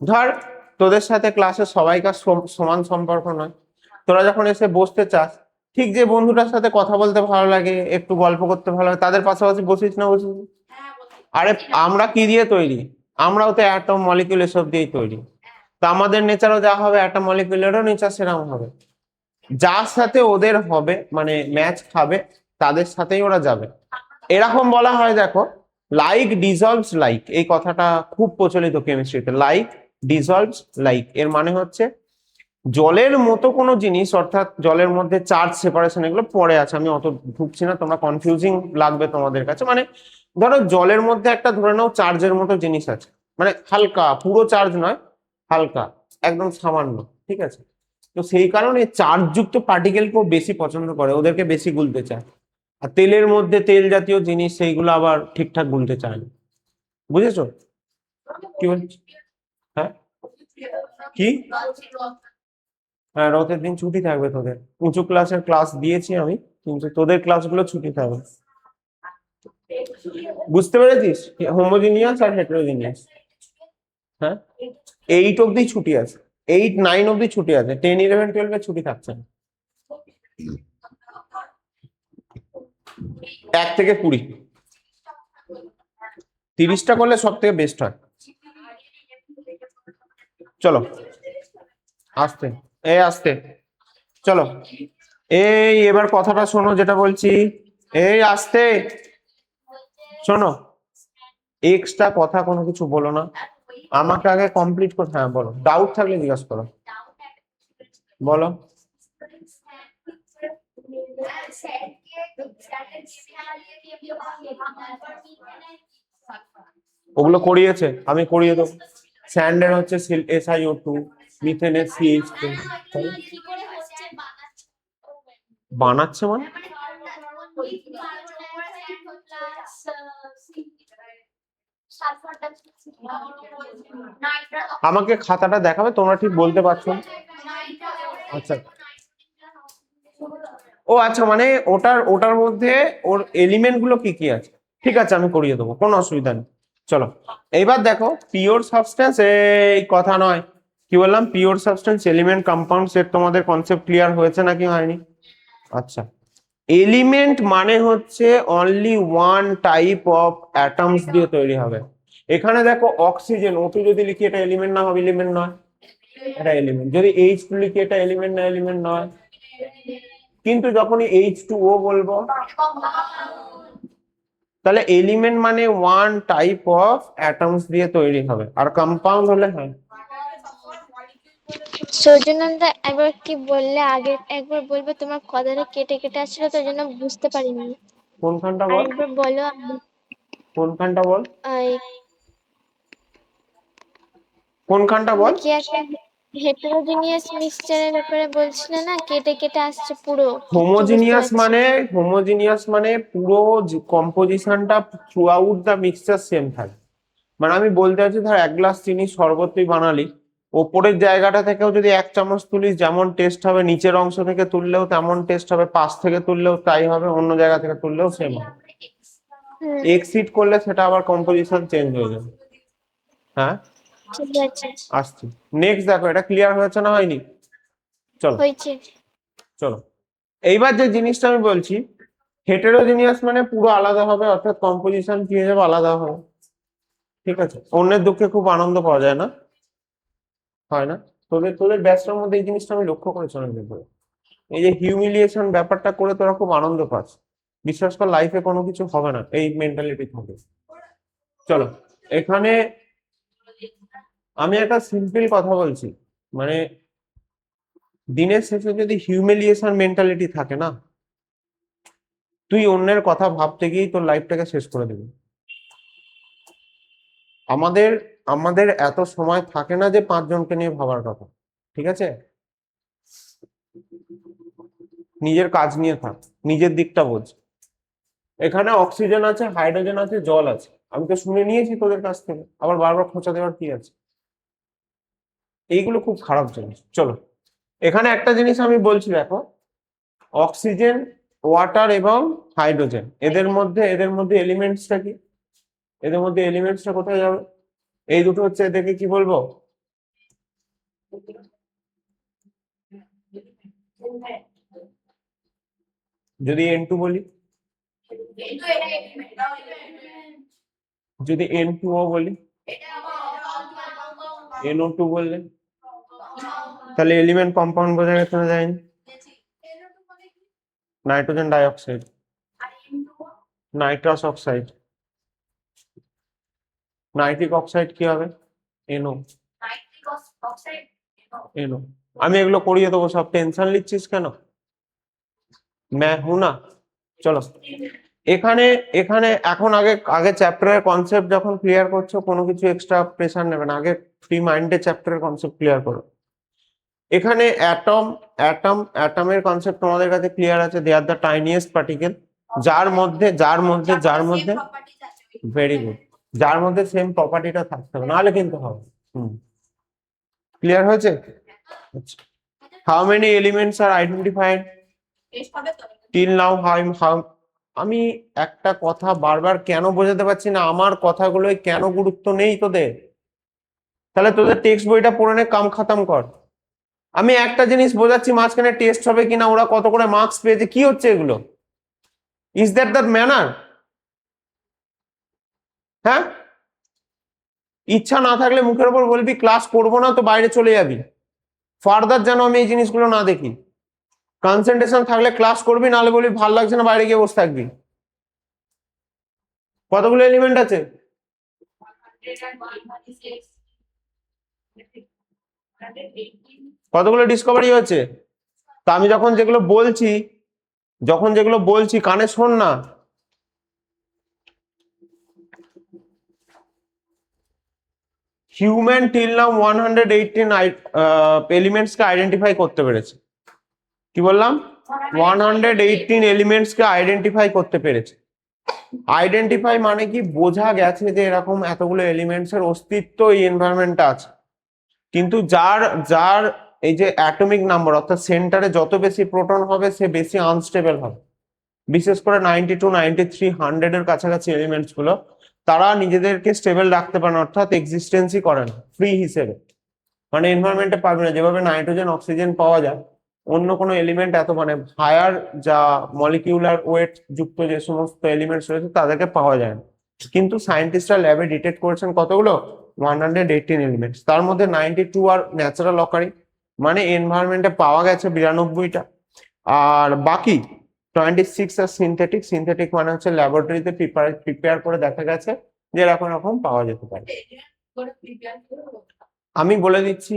ধর তোদের সাথে ক্লাসে সবাইকার সমান সম্পর্ক নয়, তোরা যখন এসে বসতে চাস, ঠিক যে বন্ধুটার সাথে কথা বলতে ভালো লাগে, একটু গল্প করতে ভালো লাগে, তাদের পাশাপাশি বসিস না বসিস না? আরে আমরা কি দিয়ে তৈরি? আমরাও তো অ্যাটম মলিকিউল এসব দিয়েই তৈরি। তো আমাদের নেচারও যা হবে অ্যাটম মলিকিউলেরও নেচার সেরকম হবে। যার সাথে ওদের হবে মানে ম্যাচ খাবে তাদের সাথেই ওরা যাবে। এরকম বলা হয় দেখো, লাইক ডিজলভস লাইক, এই কথাটা খুব প্রচলিত কেমিস্ট্রিতে। লাইক ডিজলভস লাইক এর মানে হচ্ছে জলের মতো কোনো জিনিস, অর্থাৎ জলের মধ্যে চার্জ সেপারেশন, এগুলো পরে আছে, আমি অত ঢুকছি না, তোমরা কনফিউজিং লাগবে তোমাদের কাছে। মানে ধরো জলের মধ্যে একটা ধরে নাও চার্জের মতো জিনিস আছে, মানে হালকা, পুরো চার্জ নয়, হালকা, একদম সামান্য, ঠিক আছে। তো সেই কারণে চার্জ যুক্ত পার্টিকেলকেও বেশি পছন্দ করে, ওদেরকে বেশি গুলতে চায়। আর তেলের মধ্যে তেল জাতীয় জিনিস সেইগুলো আবার ঠিকঠাক গুলতে চায় না। বুঝেছো কি বলছি? হ্যাঁ কি? হ্যাঁ, রথের দিন ছুটি থাকবে তোদের। উঁচু ক্লাসের ক্লাস দিয়েছি আমি, কিন্তু তোদের ক্লাসগুলো ছুটি থাকবে। বুঝতে পেরেছিস? হোমোজিনিয়াস আর হেটেরোজিনিয়াস। হ্যাঁ, 8 অব্দি ছুটি আছে, 8 9 অব্দি ছুটি আছে, 10 11 12 এ ছুটি থাকছে না। 1 থেকে 20, 30টা করলে সব থেকে বেস্ট হয়। চলো আস্তে, আস্তে, চলো। এই এবার কথাটা শোনো যেটা বলছি, এই আস্তে শোনো, এক্সট্রা কথা কোনো কিছু বলো না, আমাকে আগে কমপ্লিট করতে। হ্যাঁ বলো, ডাউট থাকলে জিজ্ঞাসা করো, বলো। ওগুলো করিয়েছে, আমি করিয়ে দেবো। স্যান্ডের হচ্ছে SiO2, মিথেনের CH2। বানাচ্ছে মানে আমাকে খাতাটা দেখাবে, তোমরা ঠিক বলতে পারছো না। আচ্ছা, ও আচ্ছা, মানে ওটার ওটার মধ্যে ওর এলিমেন্ট গুলো কি কি আছে, ঠিক আছে আমি করিয়ে দেবো, কোনো অসুবিধা নেই। চলো এইবার দেখো, পিওর সাবস্টেন্স, এই কথা নয়, কি বললাম, pure substance, element, compound, set, তোমাদের কনসেপ্ট ক্লিয়ার হয়েছে নাকি হয়নি? আচ্ছা, এলিমেন্ট মানে হচ্ছে only one type of atoms দিয়ে তৈরি হবে। এখানে দেখো অক্সিজেন, O2 যদি লিখি এটা এলিমেন্ট না হবে, এলিমেন্ট নয়, এটা এলিমেন্ট। যদি H2 লিখি এটা এলিমেন্ট না, এলিমেন্ট নয়। কিন্তু যখনই H2O বলবো, তাহলে এলিমেন্ট মানে ওয়ান টাইপ অফ অ্যাটমস দিয়ে তৈরি হবে, আর কম্পাউন্ড হলে হ্যাঁ। সৌজন্যদা একবার কি বললে, আগে একবার বলবে, তোমার কথাটা কেটে কেটে আসছিল তো, জন্য বুঝতে পারিনি। কোনখানটা বল, আরেকবার বলো। কোনখানটা বল, এই কোনখানটা বল। কি একটা হেটেরোজিনিয়াস মিক্সচারের ব্যাপারে বলছিলে না, কেটে কেটে আসছে পুরো, কিচ্ছু বুঝতে হোমোজিনিয়াস পারছি মানে, না। হোমোজিনিয়াস মানে পুরো কম্পোজিশনটা throughout the mixture same থাকে। মানে আমি বলতে চাচ্ছি, ধর 1 গ্লাস চিনি শরবত তুই বানালি, ওপরের জায়গাটা থেকেও যদি 1 চামচ তুলিস যেমন টেস্ট হবে, নিচের অংশ থেকে তুললেও তেমন টেস্ট হবে, পাশ থেকে তুললেও তাই হবে, অন্য জায়গা থেকে তুললেও সেম হবে। হুম, এক্সিড করলে সেটা আবার কম্পোজিশন চেঞ্জ হয়ে যাবে। হ্যাঁ, ঠিক আছে, আসছি। নেক্সট দেখো, এটা ক্লিয়ার হয়েছে না হয়নি? চলো হয়েছে। চলো, এইবার যে জিনিসটা আমি বলছি, হেটেরোজিনিয়াস মানে পুরো আলাদা হবে, অর্থাৎ কম্পোজিশন কি হয়ে যাবে, আলাদা হবে। ঠিক আছে, অন্যের দুঃখে খুব আনন্দ পাওয়া যায় না, হয় না? তোদের তোদের ব্যস্ততার মধ্যে এই জিনিসটা আমি লক্ষ্য করেছি অনেকদিন ধরে। এই যে হিউমিলিয়েশন ব্যাপারটা করে তোরা খুব আনন্দ পাস, বিশ্বাস কর লাইফে কোনো কিছু হবে না এই মেন্টালিটি থাকে। চলো, এখানে আমি একটা সিম্পল কথা বলছি, মানে দিনের শেষে যদি হিউমিলিয়েশন মেন্টালিটি থাকে না, তুই অন্যের কথা ভাবতে গিয়েই তোর লাইফটাকে শেষ করে দিবি। আমাদের আমাদের এত সময় থাকে না যে 5 জনকে নিয়ে ভাবার কথা, ঠিক আছে? নিজের কাজ নিয়ে থাক, নিজের দিকটা বোঝ। এখানে অক্সিজেন আছে, হাইড্রোজেন আছে, জল আছে, আমি তো শুনে নিয়েছি তোদের কাছ থেকে, আবার বারবার খোঁচা দেওয়ার কি আছে? এইগুলো খুব খারাপ জিনিস। চলো, এখানে একটা জিনিস আমি বলছি দেখো, অক্সিজেন, ওয়াটার এবং হাইড্রোজেন, এদের মধ্যে এলিমেন্টসটা কি, এদের মধ্যে এলিমেন্টসটা কোথায় যাবে? এই দুটো হচ্ছে, এদেরকে কি বলবো? যদি N2 বলি, যদি N2O বলি, NO2 বললে, তাহলে এলিমেন্ট কম্পাউন্ড বোঝা গেছে না যায়নি? Nitrogen dioxide, nitrous oxide, nitric oxide কি হবে? NO। NO। আমি এগুলো করিয়ে দেবো সব, টেনশন নিচ্ছিস কেন? ম্যাহুনা। চলো এখানে এখানে এখন আগে আগে চ্যাপ্টারের কনসেপ্ট যখন ক্লিয়ার করছো কোনো কিছু এক্সট্রা প্রেসার নেবে না, আগে ফ্রি মাইন্ডে চ্যাপ্টারের কনসেপ্ট ক্লিয়ার করো। এখানে অ্যাটমের কনসেপ্ট তোমাদের কাছে ক্লিয়ার আছে, দে আর দ্য টাইনিয়েস্ট পার্টিকেল, যার মধ্যে ভেরি গুড, যার মধ্যে সেম প্রপার্টিটা থাকতে হবে, নাহলে কিন্তু হবে। ক্লিয়ার হয়েছে? How many elements are identified till now? How আমি একটা কথা বারবার কেন বোঝাতে পারছি না, আমার কথাগুলোয় কেন গুরুত্ব নেই তোদের? তাহলে তোদের টেক্সট বইটা পড়ে নে, কাম খাতাম কর। আমি একটা জিনিস বোঝাচ্ছি, মাঝখানে টেস্ট হবে কিনা, ওরা কত করে মার্কস পেয়েছে, কি হচ্ছে এগুলো? Is that the manner? হ্যাঁ, ইচ্ছা না থাকলে মুখের উপর বলবি ক্লাস করবো না, তো বাইরে চলে যাবি। ফার্দার যেন আমি এই জিনিসগুলো না দেখি। কনসেন্ট্রেশন থাকলে ক্লাস করবি, নাহলে বলবি ভাল লাগছে না, বাইরে গিয়ে বসে থাকবি। কতগুলো এলিমেন্ট আছে? কতগুলো ডিসকভারি হয়েছে? তা আমি যখন যেগুলো বলছি কানে শোন না। হিউম্যান টিল নাও 118 এলিমেন্টস কে আইডেন্টিফাই করতে পেরেছে। কি বললাম? 118 এলিমেন্টস কে আইডেন্টিফাই করতে পেরেছে। আইডেন্টিফাই মানে কি, বোঝা গেছে যে এরকম এতগুলো এলিমেন্টস এর অস্তিত্ব এই এনভায়রনমেন্টে আছে। কিন্তু যার যার এই যে অ্যাটমিক নাম্বার, অর্থাৎ সেন্টারে যত বেশি প্রোটন হবে সে বেশি আনস্টেবল হবে। বিশেষ করে 92, 93, 100 এর কাছাকাছি এলিমেন্টস গুলো, তারা নিজেদেরকে স্টেবল রাখতে পারে না, অর্থাৎ এক্সিস্টেন্সই করে না ফ্রি হিসেবে। মানে এনভায়রনমেন্টে পাবে না, যেভাবে নাইট্রোজেন অক্সিজেন পাওয়া যায়, অন্য কোনো এলিমেন্ট এত মানে হায়ার যা মলিকিউলার ওয়েট যুক্ত যে সমস্ত এলিমেন্টস রয়েছে তাদেরকে পাওয়া যায় না। কিন্তু সায়েন্টিস্টরা ল্যাবে ডিটেক্ট করেছেন কতগুলো? 118 এলিমেন্টস, তার মধ্যে 92 আর ন্যাচারাল অকারিং, মানে এনভায়রনমেন্টে পাওয়া গেছে 92টা। আর বাকি 26 আর সিনথেটিক। সিনথেটিক মানে হচ্ছে ল্যাবরেটরিতে প্রিপেয়ার করে দেখা গেছে যে এরকম এরকম পাওয়া যেতে পারে। আমি বলে দিচ্ছি,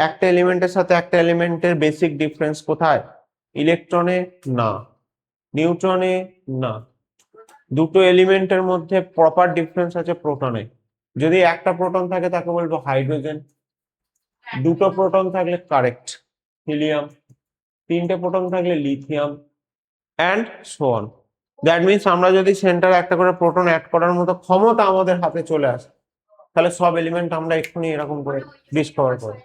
একটা এলিমেন্টের সাথে একটা এলিমেন্টের বেসিক ডিফারেন্স কোথায়? ইলেকট্রনে না, নিউট্রনে না, দুটো এলিমেন্টের মধ্যে প্রপার ডিফারেন্স আছে প্রোটনে। যদি একটা প্রোটন থাকে তাকে বলবো হাইড্রোজেন, দুটো প্রোটন থাকলে কারেক্ট হিলিয়াম, তিনটে প্রোটন থাকলে lithium, and so on. That means আমরা যদি সেন্টারে একটা করে প্রোটন অ্যাড করার মতো ক্ষমতা আমাদের হাতে চলে আসে, তাহলে সব এলিমেন্ট আমরা এক্ষুনি এরকম করে ডিসকভার করব।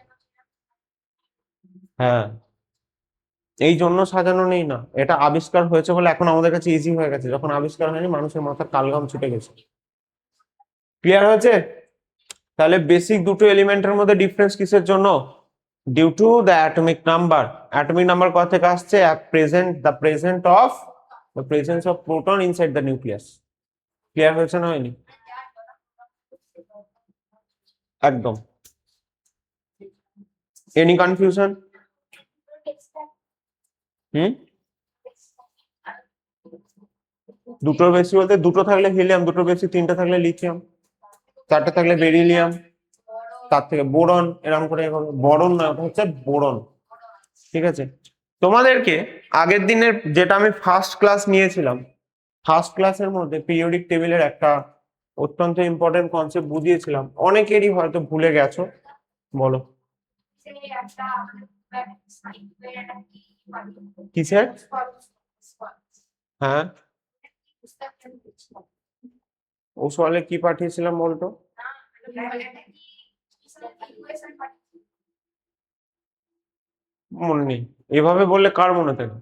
হ্যাঁ, এই জন্য সাজানো নেই না, এটা আবিষ্কার হয়েছে বলে এখন আমাদের কাছে ইজি হয়ে গেছে, যখন আবিষ্কার হয়নি মানুষের মাথার কালঘাম ছুটে গেছে। ক্লিয়ার হয়েছে? তাহলে বেসিক দুটো এলিমেন্টের মধ্যে ডিফারেন্স কিসের জন্য? Due to the atomic number. Atomic number কথা থেকে আসছে? The presence of proton inside the nucleus. Clear হয়েছে না হয়নি? একদম। Any confusion? দুটোর বেশি বলতে দুটো থাকলে হিলিয়াম, দুটোর বেশি তিনটা থাকলে লিথিয়াম, চারটে থাকলে বেরিলিয়াম, তার থেকে বোরন, এরকম করে বরন না, হচ্ছে বোরন। ঠিক আছে, তোমাদেরকে আগের দিনের যেটা আমি ফার্স্ট ক্লাস নিয়েছিলাম, ফার্স্ট ক্লাসের মধ্যে পিরিয়ডিক টেবিলের একটা অত্যন্ত ইম্পর্টেন্ট কনসেপ্ট বুঝিয়েছিলাম, অনেকেরই হয়তো ভুলে গেছো। বলো কিসের? হ্যাঁ, ও সওয়ালে কি পাঠিয়েছিলাম বলতো? মনে নেই, এভাবে বললে কার মনে থাকে?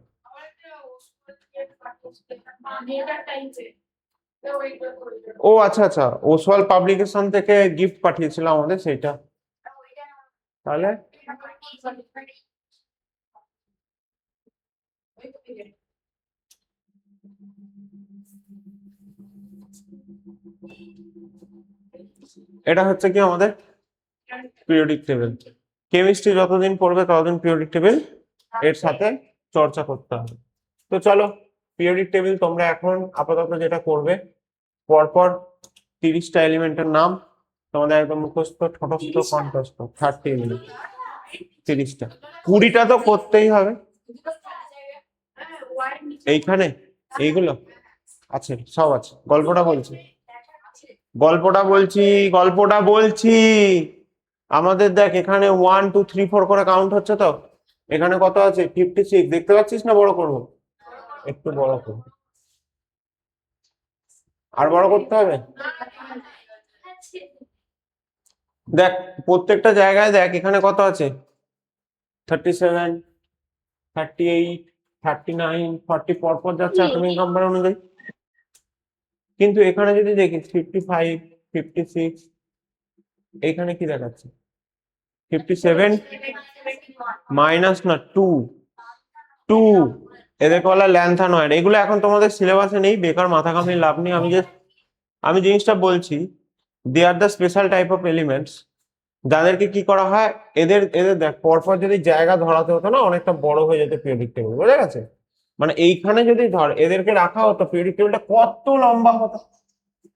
ও আচ্ছা আচ্ছা, ওসওয়াল পাবলিকেশন থেকে গিফট পাঠিয়েছিলাম আমাদের, সেটা। তাহলে এটা হচ্ছে কি আমাদের পিরিয়ডিক টেবিল। কেমিস্ট্রি যতদিন পড়বে ততদিন পিরিয়ডিক টেবিল এর সাথে চর্চা করতে হবে। তো চলো, পিরিয়ডিক টেবিল তোমরা এখন আপাতত যেটা করবে, পরপর 30টা এলিমেন্টের নাম তোমাদের একদম মুখস্থ, ঠোঁটস্থ, কণ্ঠস্থ, 30 মিনিট, 30টা। 20টা তো করতেই হবে। এইখানে এইগুলো আছে, সব আছে। গল্পটা বলছি, গল্পটা বলছি, গল্পটা বলছি। আমাদের দেখ এখানে 1 2 3 4 করে কাউন্ট হচ্ছে তো। এখানে কত আছে? 56। দেখতে পাচ্ছিস না? বড় করবো, একটু বড় করবো, আর বড় করতে হবে। দেখ প্রত্যেকটা জায়গায় দেখ এখানে কত আছে? 37, 38, 39, 40 পরপর যাচ্ছে অ্যাটমিক নাম্বার অনুযায়ী। কিন্তু এখানে যদি দেখি 55, 56, এখানে কি দেখাচ্ছে? 57 মাইনাস না 2, 2। এদেরকে বলা ল্যান্থানয়েড। এগুলো এখন তোমাদের সিলেবাসে নেই, বেকার মাথা ঘামিয়ে লাভ নেই। আমি জিনিসটা বলছি, they are the special type of elements যাদেরকে কি করা হয়, এদের এদের দেখ পরপর যদি জায়গা ধরাতে হতো না, অনেকটা বড় হয়ে যেত পিরিয়ডিক টেবিল, বুঝা গেছে? মানে এইখানে যদি ধর এদেরকে রাখা হতো, পিরিয়ডিক টেবিলটা কত লম্বা হতো,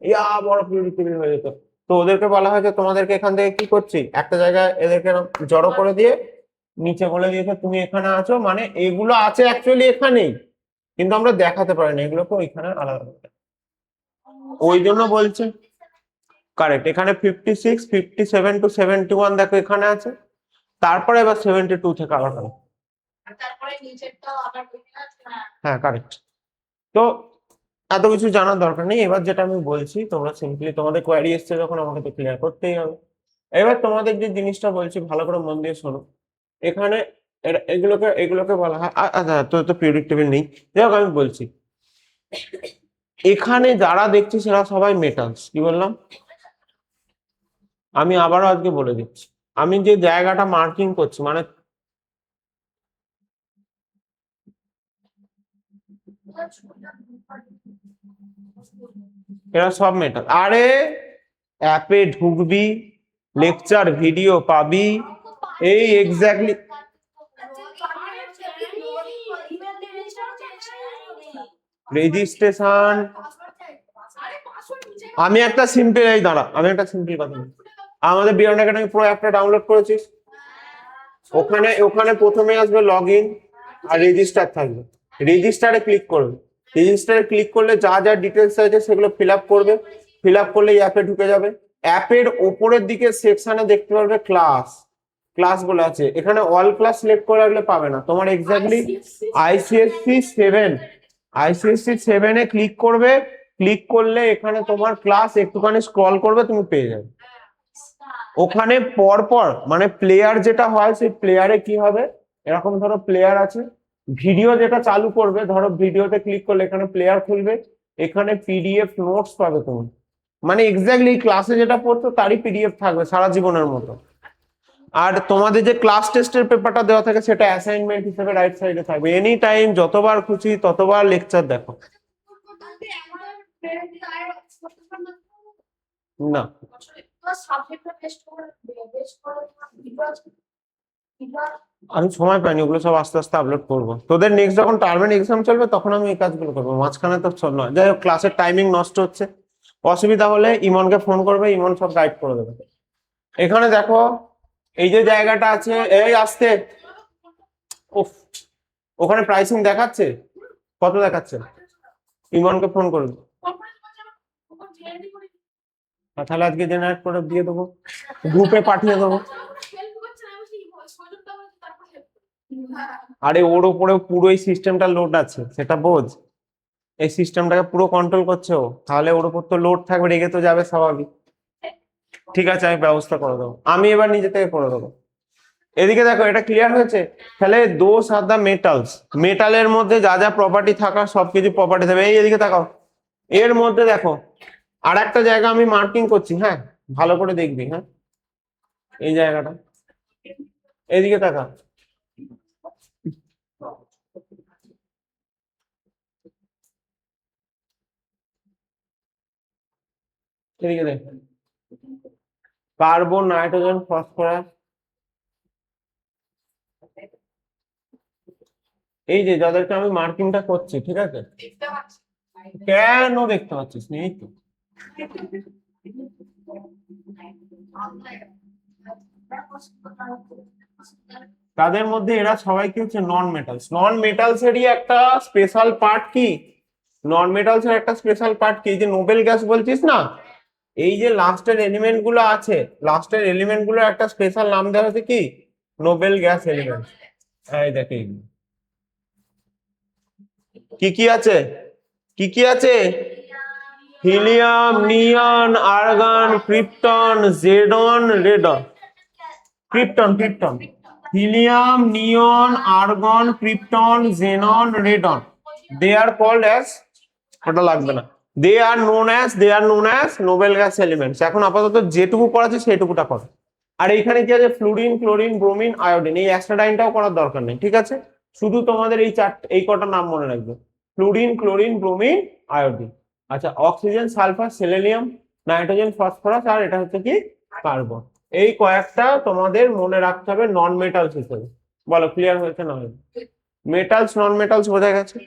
ইয়া বড় পিরিয়ডিক টেবিল হয়ে যেত। তো ওদেরকে বলা হয় যে তোমাদেরকে এখান থেকে কি করছি, একটা জায়গায় এদেরকে এরম জড়ো করে দিয়ে নিচে বলে দিয়েছে তুমি এখানে আছো, মানে এগুলো আছে অ্যাকচুয়ালি এখানেই, কিন্তু আমরা দেখাতে পারি না, এগুলোকে ওইখানে আলাদা করে। ওই জন্য বলছে কারেক্ট, এখানে 56, 57 টু 71 দেখো এখানে আছে, তারপরে এবার 72 থেকে আবার হবে। হ্যাঁ কারেক্ট। তো এত কিছু জানার দরকার নেই। এবার যেটা আমি বলছি, তোমরা সিম্পলি তোমাদের কোয়ারি এসছে যখন, আমাকে তো ক্লিয়ার করতেই হবে। এবার তোমাদের যে জিনিসটা বলছি ভালো করে মন দিয়ে শোনো। এখানে এগুলোকে এগুলোকে বলা হয় আচ্ছা, তো পিরিয়ডিক টেবিল নেই, যাই হোক আমি বলছি। এখানে যারা দেখছি সেরা সবাই মেটালস। কি বললাম? আমি আবারও আজকে বলে দিচ্ছি, আমি যে জায়গাটা মার্কিং করছি মানে এরা সব মেটাল। আরে অ্যাপে ঢুকবি, লেকচার ভিডিও পাবি, এই এক্স্যাক্টলি রেজিস্ট্রেশন। আমি একটা সিম্পল, এই দাঁড়া, আমি একটা সিম্পল কথা বলি। আমাদের বিয়ন্ড একাডেমি প্রো অ্যাপটা ডাউনলোড করেছিস? ওখানে ওখানে প্রথমে আসবে লগ ইন আর রেজিস্টার থাকবে। রেজিস্টারে ক্লিক করবে। রেজিস্টারে ক্লিক করলে যা যা ডিটেলস আছে সেগুলো ফিল আপ করবে। ফিল আপ করলে অ্যাপে ঢুকে যাবে। অ্যাপের ওপরের দিকে সেকশনে দেখতে পারবে ক্লাস, ক্লাস বলে আছে। এখানে অল ক্লাস সিলেক্ট করে রাখলে পাবে না, তোমার এক্স্যাক্টলি আইসিএসসি 7, আইসিএসসি 7-এ ক্লিক করবে। ক্লিক করলে এখানে তোমার ক্লাস একটুখানি স্ক্রল করবে, তুমি পেয়ে যাবে। ওখানে পরপর মানে প্লেয়ার যেটা হয়, সেই প্লেয়ারে কি হবে, এরকম ধরো প্লেয়ার আছে, ভিডিও যেটা চালু করবে, ধরো ভিডিওতে ক্লিক করলে এখানে প্লেয়ার খুলবে, এখানে পিডিএফ নোটস পাবে তুমি, মানে এক্স্যাক্টলি ক্লাসে যেটা পড়তো তারই পিডিএফ থাকবে সারা জীবনের মতো। আর তোমাদের যে ক্লাস টেস্টের পেপারটা দেওয়া থাকে সেটা অ্যাসাইনমেন্ট হিসেবে রাইট সাইডে থাকবে। এনি টাইম যতবার খুশি ততবার লেকচার দেখো। না, আমি সময় পাইনি, ওগুলো সব আস্তে আস্তে আপলোড করবো। তোদের নেক্সট যখন টার্মের এক্সাম চলবে তখন আমি এই কাজগুলো করবো, মাঝখানে তো নয়। যাই হোক, ক্লাসের টাইমিং নষ্ট হচ্ছে, অসুবিধা হলে ইমনকে ফোন করবে, ইমন সব গাইড করে দেবে। এখানে দেখো এই যে জায়গাটা আছে, এই আসতে, উফ, ওখানে প্রাইসিং দেখাচ্ছে, কত দেখাচ্ছে? ইমনকে ফোন করবে। তাহলে আজকে জেনারেট করে দিয়ে দেবো, গ্রুপে পাঠিয়ে দেবো। আরে ওর উপরে পুরো এই সিস্টেমটা লোড আছে, সেটা বোঝ। এই সিস্টেমটাকে পুরো কন্ট্রোল করছে ও, তাহলে ওর উপর তো লোড থাকবে, রেগে তো যাবে স্বাভাবিক। ঠিক আছে, আমি ব্যবস্থা করে দেবো, আমি এবার নিজে থেকে করে দেবো। এদিকে দেখো, এটা ক্লিয়ার হয়েছে। তাহলে দোজ আর দা মেটালস, মেটালের মধ্যে যা যা প্রপার্টি থাকার সবকিছু প্রপার্টি দেবে। এই এদিকে তাকাও, এর মধ্যে দেখো আর একটা জায়গা আমি মার্কিং করছি, হ্যাঁ ভালো করে দেখবি, হ্যাঁ এই জায়গাটা, এদিকে তাকা, এদিকে দেখ, কার্বন, নাইট্রোজেন, ফসফরাস। এই যে যাদেরকে আমি মার্কিংটা করছি, ঠিক আছে? কেন দেখতে পাচ্ছিস না? এই তো তাদের মধ্যে এরা সবাই কি হচ্ছে নন মেটালস। নন মেটালস এরই একটা স্পেশাল পার্ট কি, নন মেটালস এর একটা স্পেশাল পার্ট কি, এই যে নোবেল গ্যাস বলছিস না, এই যে লাস্টের এলিমেন্ট গুলো আছে, লাস্টের এলিমেন্ট গুলো একটা স্পেশাল নাম দেওয়া হয়েছে কি, নোবেল গ্যাস এলিমেন্ট। এই দেখে কি কি আছে, কি কি আছে, হিলিয়াম, নিয়ন, আর্গন, ক্রিপ্টন, জেডন, radon. Krypton, krypton, helium, neon, argon, krypton, xenon, radon, they are called as, ওটা লাগবে না, they are known as noble gas elements. এখন আপাতত যেটুকু পড়াচ্ছে সেটুকুটা করো। আর এখানে কি আছে, ফ্লুরিন, ক্লোরিন, ব্রোমিন, আয়োডিন, এই অ্যাস্টাডাইনটাও করার দরকার নেই, ঠিক আছে? শুধু তোমাদের এই কটা নাম মনে রাখবে, ফ্লুরিন, ক্লোরিন, ব্রোমিন, আয়োডিন। আচ্ছা, oxygen, sulphur, selenium, nitrogen, phosphorus, আর এটা হচ্ছে কি কার্বন। এই কয়েকটা তোমাদের মনে রাখতে হবে নন মেটালস হিসেবে। বলো ক্লিয়ার হয়েছে না? মেটালস, নন মেটালস বোঝা গেছে।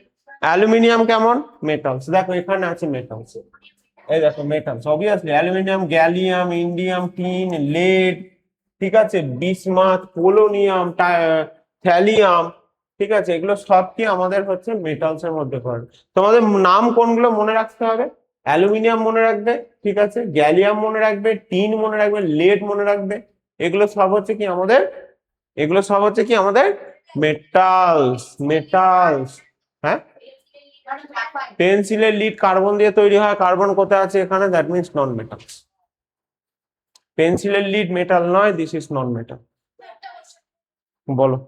অ্যালুমিনিয়াম কেমন মেটালস, দেখো এখানে আছে মেটালস, এই দেখো metals, obviously aluminium, gallium, indium, tin, lead, ঠিক আছে, বিসমাথ, পোলোনিয়াম, থ্যালিয়াম, ঠিক আছে, এগুলো সব কি আমাদের হচ্ছে মেটালস এর মধ্যে পড়ে। তোমাদের নাম কোনগুলো মনে রাখতে হবে, অ্যালুমিনিয়াম মনে রাখবে, ঠিক আছে, গ্যালিয়াম মনে রাখবে, টিন মনে রাখবে, লেড মনে রাখবে, এগুলো সব হচ্ছে কি আমাদের, এগুলো সব হচ্ছে কি আমাদের মেটালস, মেটালস। হ্যাঁ, পেন্সিলের লিড কার্বন দিয়ে তৈরি হয়, কার্বন কোথায় আছে এখানে, দ্যাট মিনস নন মেটালস। পেন্সিলের লিড মেটাল নয়, দিস ইজ নন মেটাল। বলো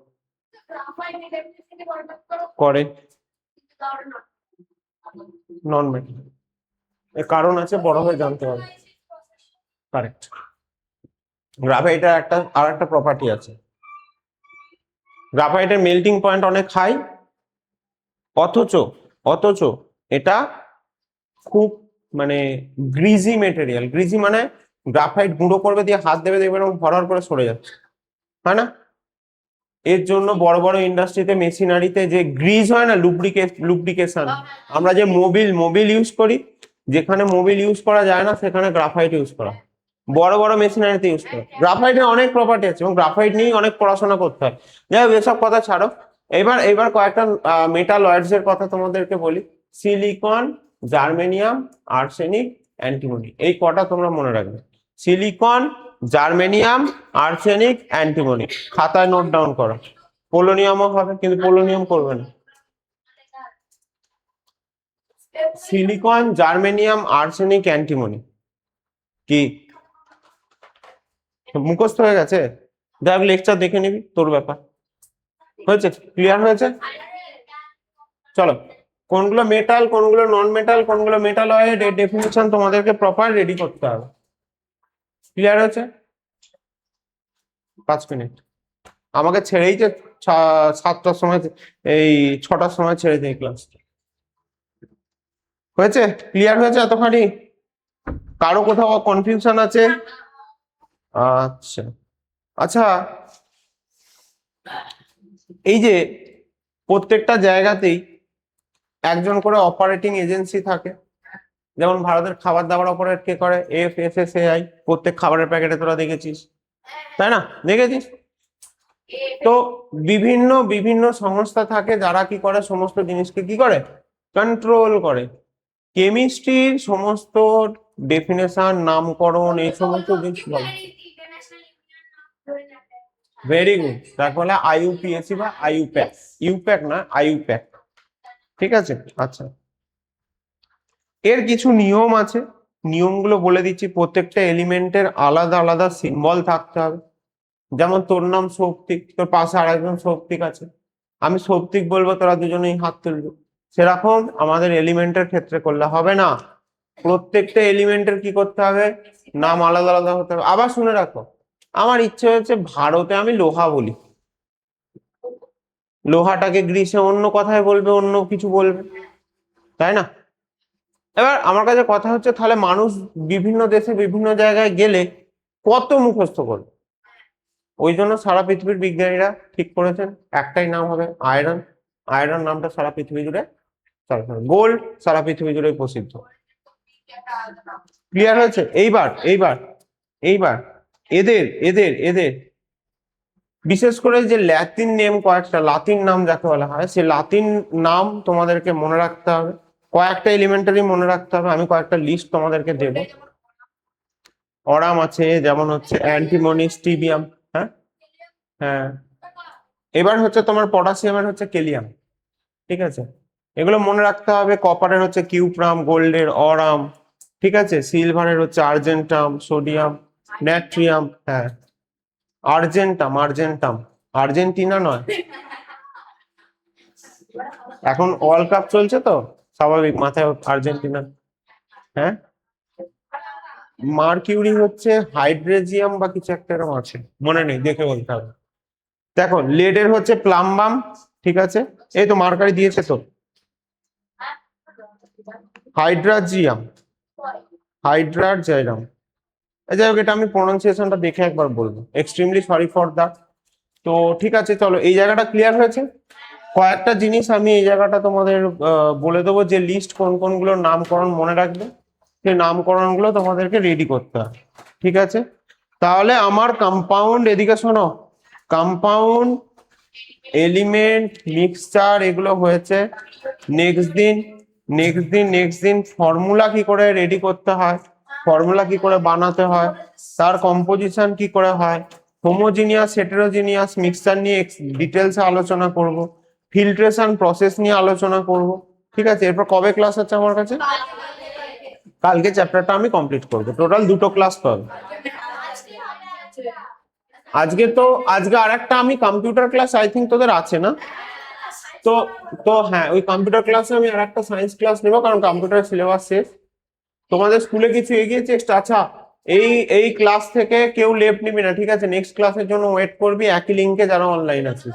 করে নন মেটাল, এর কারণ আছে, বড় হয়ে জানতে হবে। কারেক্ট। গ্রাফাইটের আর একটা প্রপার্টি আছে, গ্রাফাইটের মেল্টিং পয়েন্ট অনেক হাই, অথচ অথচ এটা খুব মানে গ্রিজি মেটেরিয়াল। গ্রিজি মানে গ্রাফাইট গুঁড়ো করবে, দিয়ে হাত দেবে, দেখবে এরকম ভরার করে সরে যাচ্ছে, হয় না? এর জন্য বড় বড় ইন্ডাস্ট্রিতে, মেশিনারিতে যে গ্রিজ হয় না, লুব্রিকেশন, আমরা যে মোবিল ইউজ করি, যেখানে মোবিল ইউজ করা যায় না সেখানে গ্রাফাইট ইউজ করা, বড় বড় মেশিনারিতে ইউজ করা। গ্রাফাইটের অনেক প্রপার্টি আছে এবং গ্রাফাইট নিয়ে অনেক পড়াশোনা করতে হয়। যাই হোক, এসব কথা ছাড়ো। এবার কয়েকটা মেটালয়েডস এর কথা তোমাদেরকে বলি। সিলিকন, জার্মেনিয়াম, আর্সেনিক, অ্যান্টিমনি, এই কটা তোমরা মনে রাখবে। সিলিকন, জার্মেনিয়াম, আর্সেনিক, অ্যান্টিমনি, খাতায় নোট ডাউন করো। পোলোনিয়ামও হবে, কিন্তু পোলোনিয়াম করবে না। সিলিকন, জার্মেনিয়াম, আর্সেনিক, অ্যান্টিমনি, কি মুখস্থ হয়ে গেছে? দেখ লেকচার দেখে নিবি, তোর ব্যাপার। হয়েছে? ক্লিয়ার হয়েছে? চলো, কোনগুলো মেটাল, কোনগুলো নন মেটাল, কোনগুলো মেটালয়েড, এর ডেফিনিশন তোমাদেরকে প্রপার রেডি করতে হবে। ক্লিয়ার হয়েছে? 5 মিনিট আমাকে ছেড়েই যে 7টার সময়, এই 6টার সময় ছেড়ে দেয় ক্লাস। হয়েছে? ক্লিয়ার হয়েছে এতখানি? কারো কোথাও কনফিউশন আছে? আচ্ছা আচ্ছা, এই যে প্রত্যেকটা জায়গাতেই একজন করে অপারেটিং এজেন্সি থাকে, যেমন ভারতের খাবার দাবার অপারেট কে করে, FSSAI, প্রত্যেক খাবারের প্যাকেটে তোরা দেখেছিস, তাই না? দেখেছিস তো? বিভিন্ন বিভিন্ন সংস্থা থাকে যারা কি করে, সমস্ত জিনিসকে কি করে, কন্ট্রোল করে। কেমিস্ট্রির সমস্ত ডেফিনেশন, নামকরণ, এই সমস্ত জিনিস বলে। ভেরি গুড, তার বলে IUPAC বা IUPAC, ইউপ্যাক না IUPAC, ঠিক আছে? আচ্ছা, এর কিছু নিয়ম আছে, নিয়মগুলো বলে দিচ্ছি। প্রত্যেকটা এলিমেন্টের আলাদা আলাদা সিম্বল থাকতে হবে। যেমন তোর নাম সৌপ্তিক, তোর পাশে আরেকজন সৌপ্তিক আছে, আমি সৌপ্তিক বলবো, তোরা দুজনেই হাত তুলবি। সেরকম আমাদের এলিমেন্টের ক্ষেত্রে করলে হবে না, প্রত্যেকটা এলিমেন্টের কি করতে হবে, নাম আলাদা আলাদা হতে হবে। আবার শুনে রাখো, আমার ইচ্ছে হচ্ছে ভারতে আমি লোহা বলি, লোহাটাকে গ্রিসে অন্য কথায় বলবে, অন্য কিছু বলবে, তাই না? এবার আমার কাছে কথা হচ্ছে, তাহলে মানুষ বিভিন্ন দেশে বিভিন্ন জায়গায় গেলে কত মুখস্থ করবে? ওই জন্য সারা পৃথিবীর বিজ্ঞানীরা ঠিক করেছেন একটাই নাম হবে আয়রন। আয়রন নামটা সারা পৃথিবী জুড়ে, গোল্ড সারা পৃথিবী জুড়ে প্রসিদ্ধ। ক্লিয়ার হয়েছে? এইবার এইবার এইবার এদের এদের এদের বিশেষ করে যে ল্যাতিন নেম, কয়েকটা লাতিন নাম যাকে বলা হয়, সেই লাতিন নাম তোমাদেরকে মনে রাখতে হবে, কয়েকটা এলিমেন্টারি মনে রাখতে হবে। আমি কয়েকটা লিস্ট তোমাদেরকে দেব। অরাম আছে, যেমন হচ্ছে অ্যান্টিমনি, স্টিবিয়াম। হ্যাঁ হ্যাঁ। এবার হচ্ছে তোমার পটাশিয়ামের হচ্ছে কেলিয়াম, ঠিক আছে? এগুলো মনে রাখতে হবে। কপারের হচ্ছে কিউপ্রাম, গোল্ডের অরাম, ঠিক আছে? সিলভারের হচ্ছে আর্জেন্টাম, সোডিয়াম, ন্যাট্রিয়াম। হ্যাঁ, আর্জেন্টাম, আর্জেন্টাম, আর্জেন্টিনা নয়। এখন ওয়ার্ল্ড কাপ চলছে তো স্বাভাবিক মাথায় আর্জেন্টিনা। হ্যাঁ, মার্কিউরি হচ্ছে হাইড্রেজিয়াম বা কিছু একটা এরকম আছে, মনে নেই, দেখে বলতে হবে। দেখো লেডের হচ্ছে প্লাম্বাম, ঠিক আছে? এই তো মার্কারি দিয়েছে তো। হাইড্রাজিয়াম, হাইড্রাজিয়াম। যাই হোক, এটা আমি প্রোনাউন্সিয়েশনটা দেখে একবার বলবো। Extremely sorry for that. তো ঠিক আছে, চলো এই জায়গাটা ক্লিয়ার হয়েছে। কয়েকটা জিনিস আমি এই জায়গাটা তোমাদের বলে দেবো, যে লিস্ট কোন কোনগুলোর নামকরণ মনে রাখবে, সেই নামকরণগুলো তোমাদেরকে রেডি করতে হবে, ঠিক আছে? তাহলে আমার কম্পাউন্ড, এদিকে শোনো, কম্পাউন্ড, এলিমেন্ট, মিক্সচার এগুলো হয়েছে নেক্সট দিন। নেক্সট দিন ফর্মুলা কি করে রেডি করতে হয়, ফর্মুলা কি করে বানাতে হয়, তার কম্পোজিশন কি করে হয়, হোমোজিনিয়াস হেটেরোজিনিয়াস মিক্সচার নিয়ে ডিটেলসে আলোচনা করব, ফিল্ট্রেশন প্রসেস নিয়ে আলোচনা করব, ঠিক আছে? এরপর কবে ক্লাস আছে আমার কাছে? কালকে চ্যাপ্টারটা আমি কমপ্লিট করবো। টোটাল দুটো ক্লাস পাবে। আজকে আর একটা আমি কম্পিউটার ক্লাস আই থিঙ্ক তোদের আছে না? তো তো হ্যাঁ, ওই কম্পিউটার ক্লাসে আমি আর একটা সায়েন্স ক্লাস নেবো, কারণ কম্পিউটার সিলেবাস শেষ। তোমাদের স্কুলে কিছু এগিয়েছে? আচ্ছা, এই এই ক্লাস থেকে কেউ লেফট নিবি না, ঠিক আছে? নেক্সট ক্লাসের জন্য ওয়েট করবি একই লিঙ্কে যারা অনলাইন আছে।